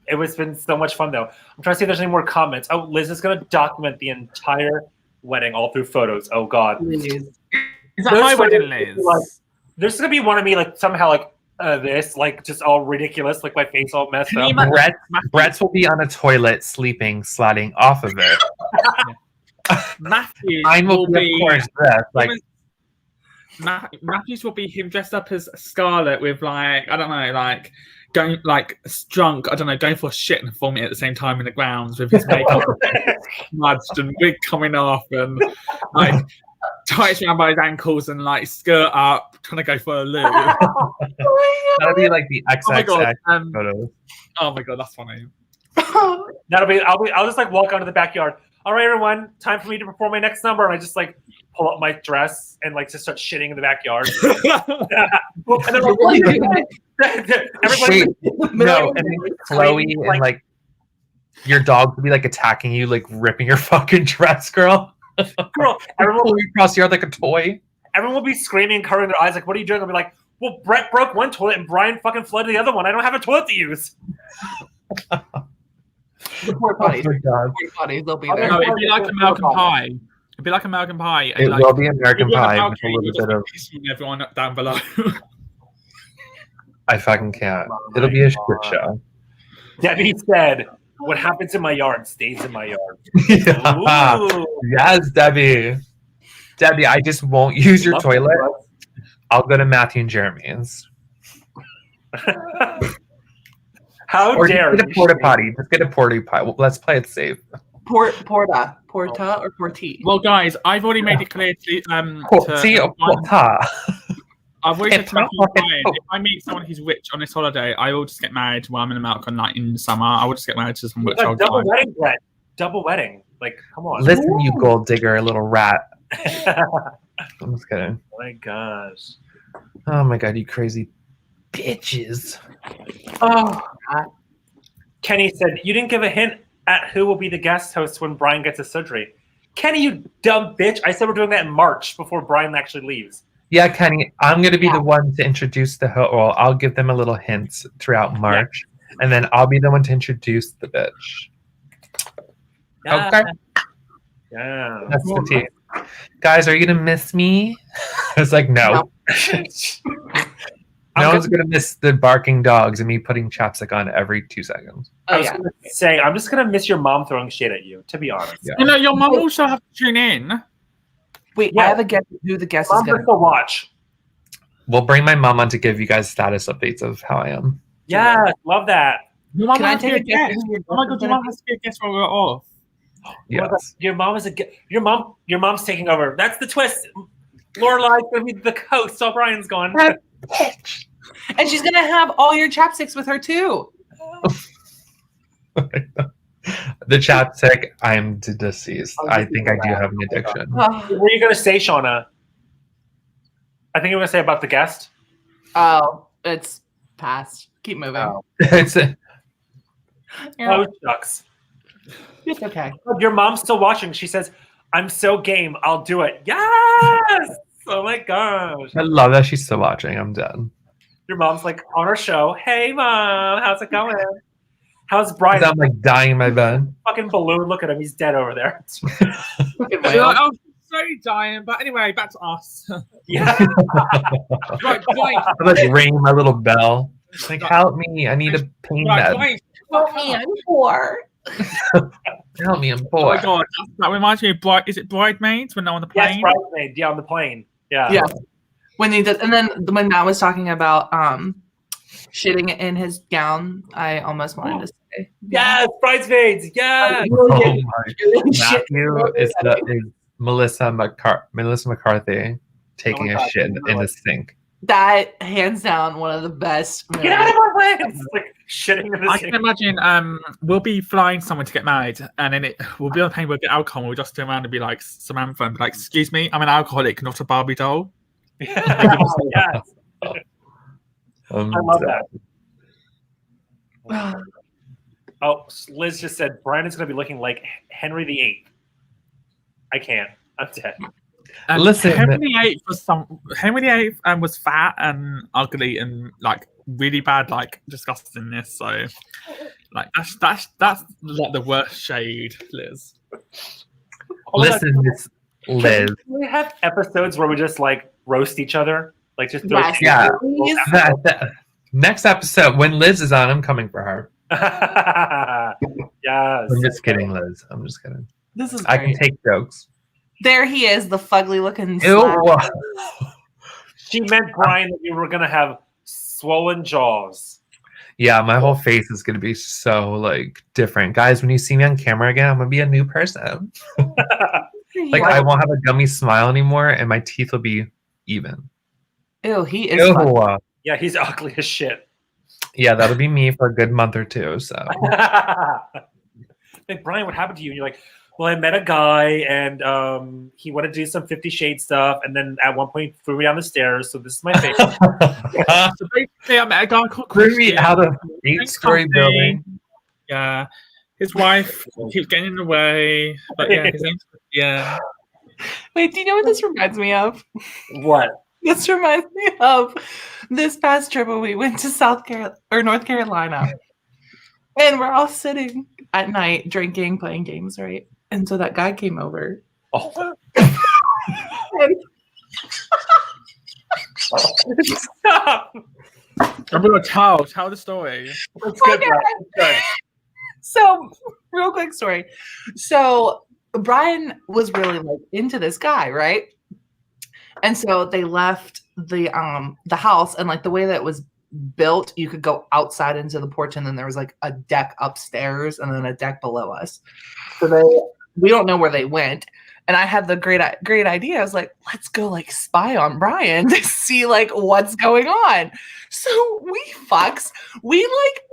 It was been so much fun though. I'm trying to see if there's any more comments. Oh, Liz is going to document the entire wedding all through photos. Oh God. Please. Is that my wedding, Liz? Like, there's gonna be one of me like somehow like this like just all ridiculous, like my face all messed up. Brett's will be on a toilet sleeping, sliding off of it. Matthews Mine will be, of course, this. Like, Matthews will be him dressed up as Scarlet with like I don't know, like going like drunk. I don't know, going for a shit and vomit at the same time in the grounds with his makeup smudged and wig coming off and like tights around by his ankles and like skirt up, trying to go for a loo. that'll be like the Oh my god! XXX photos. Oh my god, that's funny. I'll just like walk onto the backyard. All right, everyone, time for me to perform my next number, and I just like pull up my dress and like just start shitting in the backyard. And then everybody, No, and then Chloe and like your dog will be like attacking you, like ripping your fucking dress, girl. girl, everyone, Pull you across the yard like a toy. everyone will be screaming and covering their eyes, like, "What are you doing?" I'll be like, "Well, Brett broke one toilet and Brian fucking flooded the other one. I don't have a toilet to use." The poor potties. Oh my God. Poor potties, they'll be Okay. there. No, it'd be like American Pie. It'd be like American Pie. It like, will be American if you're on Pie a with a balcony, little you're bit of. just pissing everyone down below. I fucking can't. It'll be a shit show. Debbie said, "What happens in my yard stays in my yard." Yeah. Ooh. Yes, Debbie. Debbie, I just won't use your Love toilet. it. I'll go to Matthew and Jeremy's. How Or dare just get a you? porta potty. Just get a porta potty. Well, let's play it safe. Porta or porti. Well, guys, I've already made it clear to Porty or porta? I've always said to Matthew and Brian, Porta. if I meet someone who's rich on this holiday, I will just get married while I'm in America, like in the summer. I will just get married to some rich old Double guy. wedding, Brett. Double wedding. Like, come on. Listen, you gold digger, little rat. Oh I'm just kidding. my gosh. Oh my god, you crazy bitches. Oh, God. Kenny said, "You didn't give a hint at who will be the guest host when Brian gets his surgery." Kenny, you dumb bitch. I said we're doing that in March before Brian actually leaves. Yeah, Kenny, I'm going to be the one to introduce the well, I'll give them a little hints throughout March, and then I'll be the one to introduce the bitch. Yeah. Okay. Yeah. That's the tea. Guys, are you going to miss me? It's like, no. No one's going to miss the barking dogs and me putting chapstick on every 2 seconds. I was gonna say, I'm just gonna miss your mom throwing shit at you, to be honest. Yeah. You know, your mum also have to tune in. Wait, Yeah. I have a guess who the guest is Mom going gets to watch. We'll bring my mom on to give you guys status updates of how I am. Yeah, love that. Your mum Can I has to take be a a guess guest. who your Oh my guest god, is your gonna mum has to be a guest while we're off. Yes. Your mom is your mom's taking over. That's the twist. Lorelai's gonna be the host, so Brian's gone. And she's going to have all your chapsticks with her, too. The chapstick, I'm deceased. I think I do have an addiction. What were you gonna say, Shauna? I think you were gonna say about the guest. Oh, it's past. Keep moving. Oh. It's Oh, shucks. It's okay. Your mom's still watching. She says, "I'm so game. I'll do it." Yes. Oh my gosh. I love that she's still watching. I'm done. Your mom's like on her show. "Hey, mom, how's it going? How's Brian?" I'm like dying in my bed. Fucking balloon. Look at him. He's dead over there. She's like, oh, slowly dying. But anyway, back to us. Yeah. Right, Dwight. I'm like ringing my little bell. Like, help me! I need a pain Right, med. Dwight. Help me, I'm poor. Help me! I'm Oh poor. my god, that reminds me of Is it Bridesmaids when they're on the Yes, plane? bridesmaid. Yeah, on the plane. Yeah. Yeah. When he did, and then when Matt was talking about shitting in his gown, I almost wanted to say, Yes, bridesmaids. Yes. Oh my! Matthew is Melissa McCarthy taking Oh my a God, shit in literally. the sink. that hands down one of the best. Get out of my way! It's like shitting in the I sink. can imagine we'll be flying someone to get married, and then we'll be on the plane, we'll get alcohol, and we'll just turn around and be like Samantha and be like, excuse me, I'm an alcoholic, not a Barbie doll. Yes. I I'm love dead. that. Oh, Liz just said Brandon's going to be looking like Henry VIII. I can't. I'm dead. Listen, Henry VIII was fat and ugly and like really bad, like disgustingness. So, like that's like the worst shade, Liz. Listen, Miss Liz. Can we have episodes where we just like roast each other? Like just throw Yes. Yeah. Please. Next episode, when Liz is on, I'm coming for her. Yes. I'm just kidding, Liz. I'm just kidding. This is I can great. take jokes. There he is, the fugly looking. Ew. slab. She meant, Brian, that you were going to have swollen jaws. Yeah, my whole face is gonna be so like different, guys. When you see me on camera again, I'm gonna be a new person. Like I won't have a gummy smile anymore, and my teeth will be even. Ew, he is. Ew. fugly. Yeah, he's ugly as shit. Yeah, that'll be me for a good month or two. So Like, Brian, what happened to you? And you're like, well, I met a guy and he wanted to do some 50 Shades stuff. And then at one point threw me down the stairs. So this is my face. So basically, I met a guy called threw me Christian. out of 8-story building. Yeah, his wife keeps getting in the way. But yeah, his name's Christian. Wait, do you know what this reminds me of? What? This reminds me of this past trip when we went to North Carolina, and we're all sitting at night drinking, playing games, right? And so that guy came over. Oh. And Stop. I'm gonna tell the story. That's good, Brian. That's good. so, real quick story. So Brian was really like into this guy, right? And so they left the house, and like the way that it was built, you could go outside into the porch, and then there was like a deck upstairs and then a deck below us. So we don't know where they went. And I had the great idea. I was like, let's go like spy on Brian to see like what's going on. So we like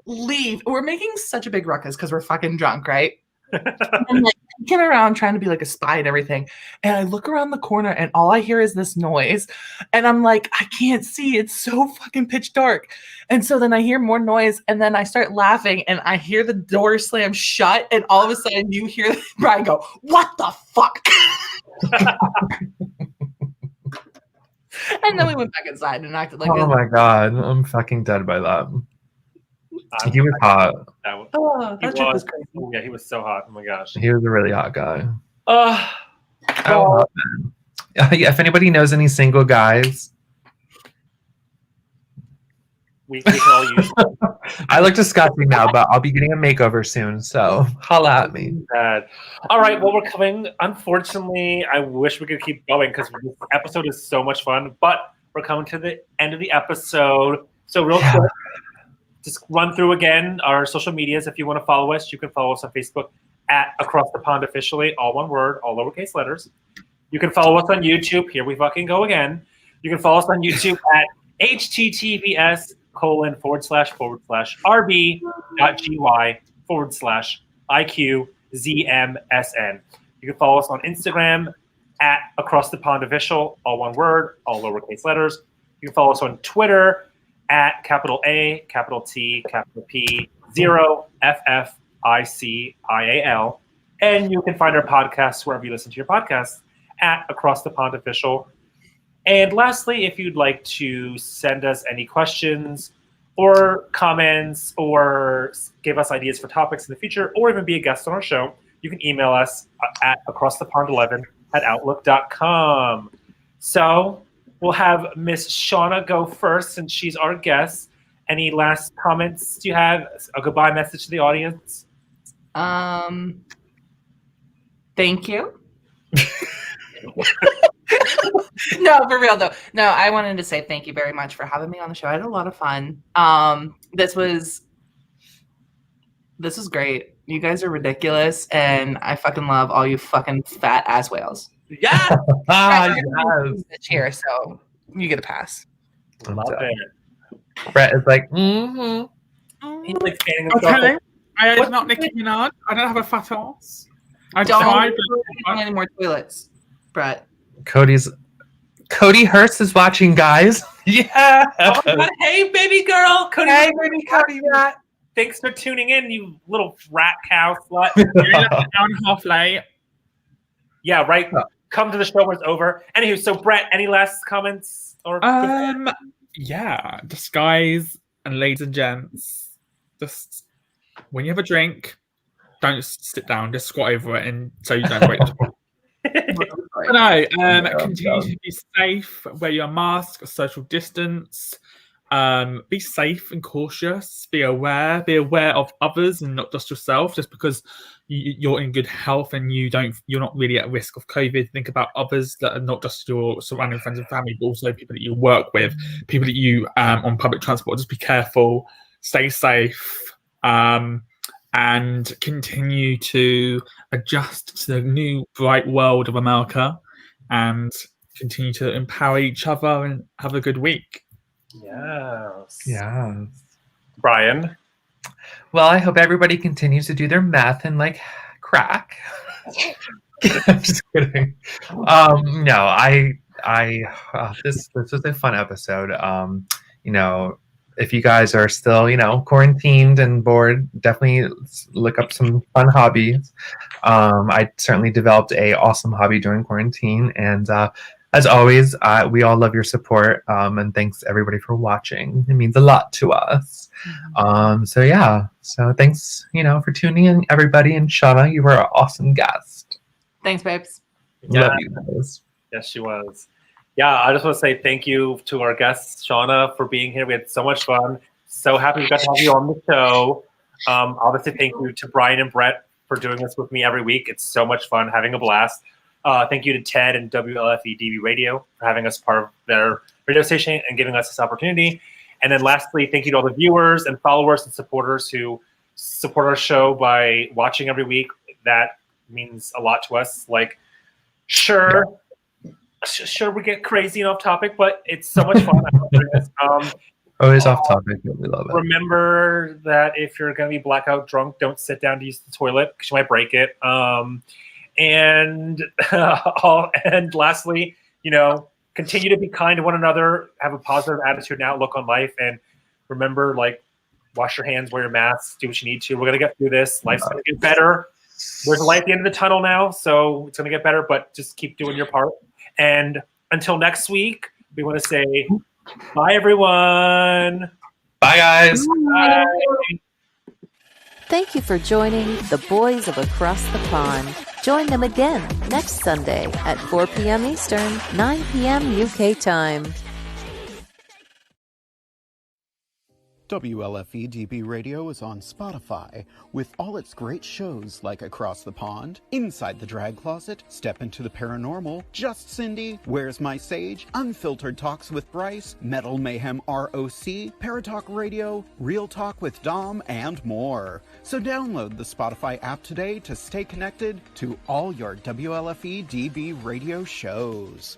leave. We're making such a big ruckus because we're fucking drunk, right? I'm like peeking around trying to be like a spy and everything. And I look around the corner and all I hear is this noise. And I'm like, I can't see. It's so fucking pitch dark. And so then I hear more noise and then I start laughing and I hear the door slam shut. And all of a sudden you hear Brian go, what the fuck? And then we went back inside and acted like Oh my god, I'm fucking dead by that. He was hot. that trip was crazy. Yeah, he was so hot. Oh my gosh. He was a really hot guy. Oh, Man. Yeah, if anybody knows any single guys, we can all use I look disgusting now, but I'll be getting a makeover soon, so holla at me. that. All right, well, we're coming. Unfortunately, I wish we could keep going because this episode is so much fun, but we're coming to the end of the episode. So real quick, just run through again our social medias. If you want to follow us, you can follow us on Facebook at Across the Pond Officially, all one word, all lowercase letters. You can follow us on YouTube. Here we fucking go again. You can follow us on YouTube at https://rb.gy/IQZMSN. You can follow us on Instagram at Across the Pond Official, all one word, all lowercase letters. You can follow us on Twitter at capital A, capital T, capital P, 0FFICIAL. And you can find our podcasts wherever you listen to your podcasts at Across the Pond Official. And lastly, if you'd like to send us any questions or comments or give us ideas for topics in the future or even be a guest on our show, you can email us at acrossthepond11 www.outlook.com. So we'll have Miss Shauna go first since she's our guest. Any last comments do you have? A goodbye message to the audience? Thank you. No, for real though. No, I wanted to say thank you very much for having me on the show. I had a lot of fun. This was great. You guys are ridiculous, and I fucking love all you fucking fat ass whales. Yeah. Yes. Cheer, so you get a pass. Love it. Brett is like, He's like standing himself. Okay. I am not Nicki Minaj. I don't have a fat ass. I Don't tried. any more toilets, Brett. Cody Hurst is watching, guys. Yeah. Oh my God. Hey, baby girl. Cody. Hey, baby Cody, Matt. Thanks for tuning in, you little rat cow slut. You're an hour and a half late. Yeah, right. Come to the show when it's over. Anywho, so Brett, any last comments or? Yeah, just guys and ladies and gents, just when you have a drink, don't just sit down, just squat over it, and so you don't break the bottle. Continue to be safe, wear your mask, social distance, be safe and cautious, be aware of others and not just yourself. Just because you're in good health and you're not really at risk of COVID, think about others that are not just your surrounding friends and family, but also people that you work with, people that you on public transport. Just be careful, stay safe, and continue to adjust to the new bright world of America, and continue to empower each other and have a good week. Yes. Yeah. Brian. Well, I hope everybody continues to do their math and like crack. I'm just kidding. No, this was a fun episode. If you guys are still, quarantined and bored, definitely look up some fun hobbies. I certainly developed a awesome hobby during quarantine, and as always, we all love your support, and thanks everybody for watching. It means a lot to us. So thanks, for tuning in, everybody. And Shauna, you were an awesome guest. Thanks, babes. Love you guys. Yes, she was. Yeah, I just want to say thank you to our guest, Shauna, for being here. We had so much fun. So happy we got to have you on the show. Obviously, thank you to Brian and Brett for doing this with me every week. It's so much fun, having a blast. Thank you to Ted and WLFE DB Radio for having us part of their radio station and giving us this opportunity. And then lastly, thank you to all the viewers and followers and supporters who support our show by watching every week. That means a lot to us. Like, sure, we get crazy and off topic, but it's so much fun. Always off topic, but we love it. Remember that if you're going to be blackout drunk, don't sit down to use the toilet because you might break it. And lastly, continue to be kind to one another, have a positive attitude and outlook on life, and remember, wash your hands, wear your masks, do what you need to. We're going to get through this. Life's going to get better. There's a light at the end of the tunnel now, so it's going to get better, but just keep doing your part. And until next week, we want to say bye, everyone. Bye, guys. Bye. Thank you for joining the Boys of Across the Pond. Join them again next Sunday at 4 p.m. Eastern, 9 p.m. UK time. WLFE DB Radio is on Spotify with all its great shows like Across the Pond, Inside the Drag Closet, Step into the Paranormal, Just Cindy, Where's My Sage, Unfiltered Talks with Bryce, Metal Mayhem ROC, Paratalk Radio, Real Talk with Dom, and more. So download the Spotify app today to stay connected to all your WLFE DB Radio shows.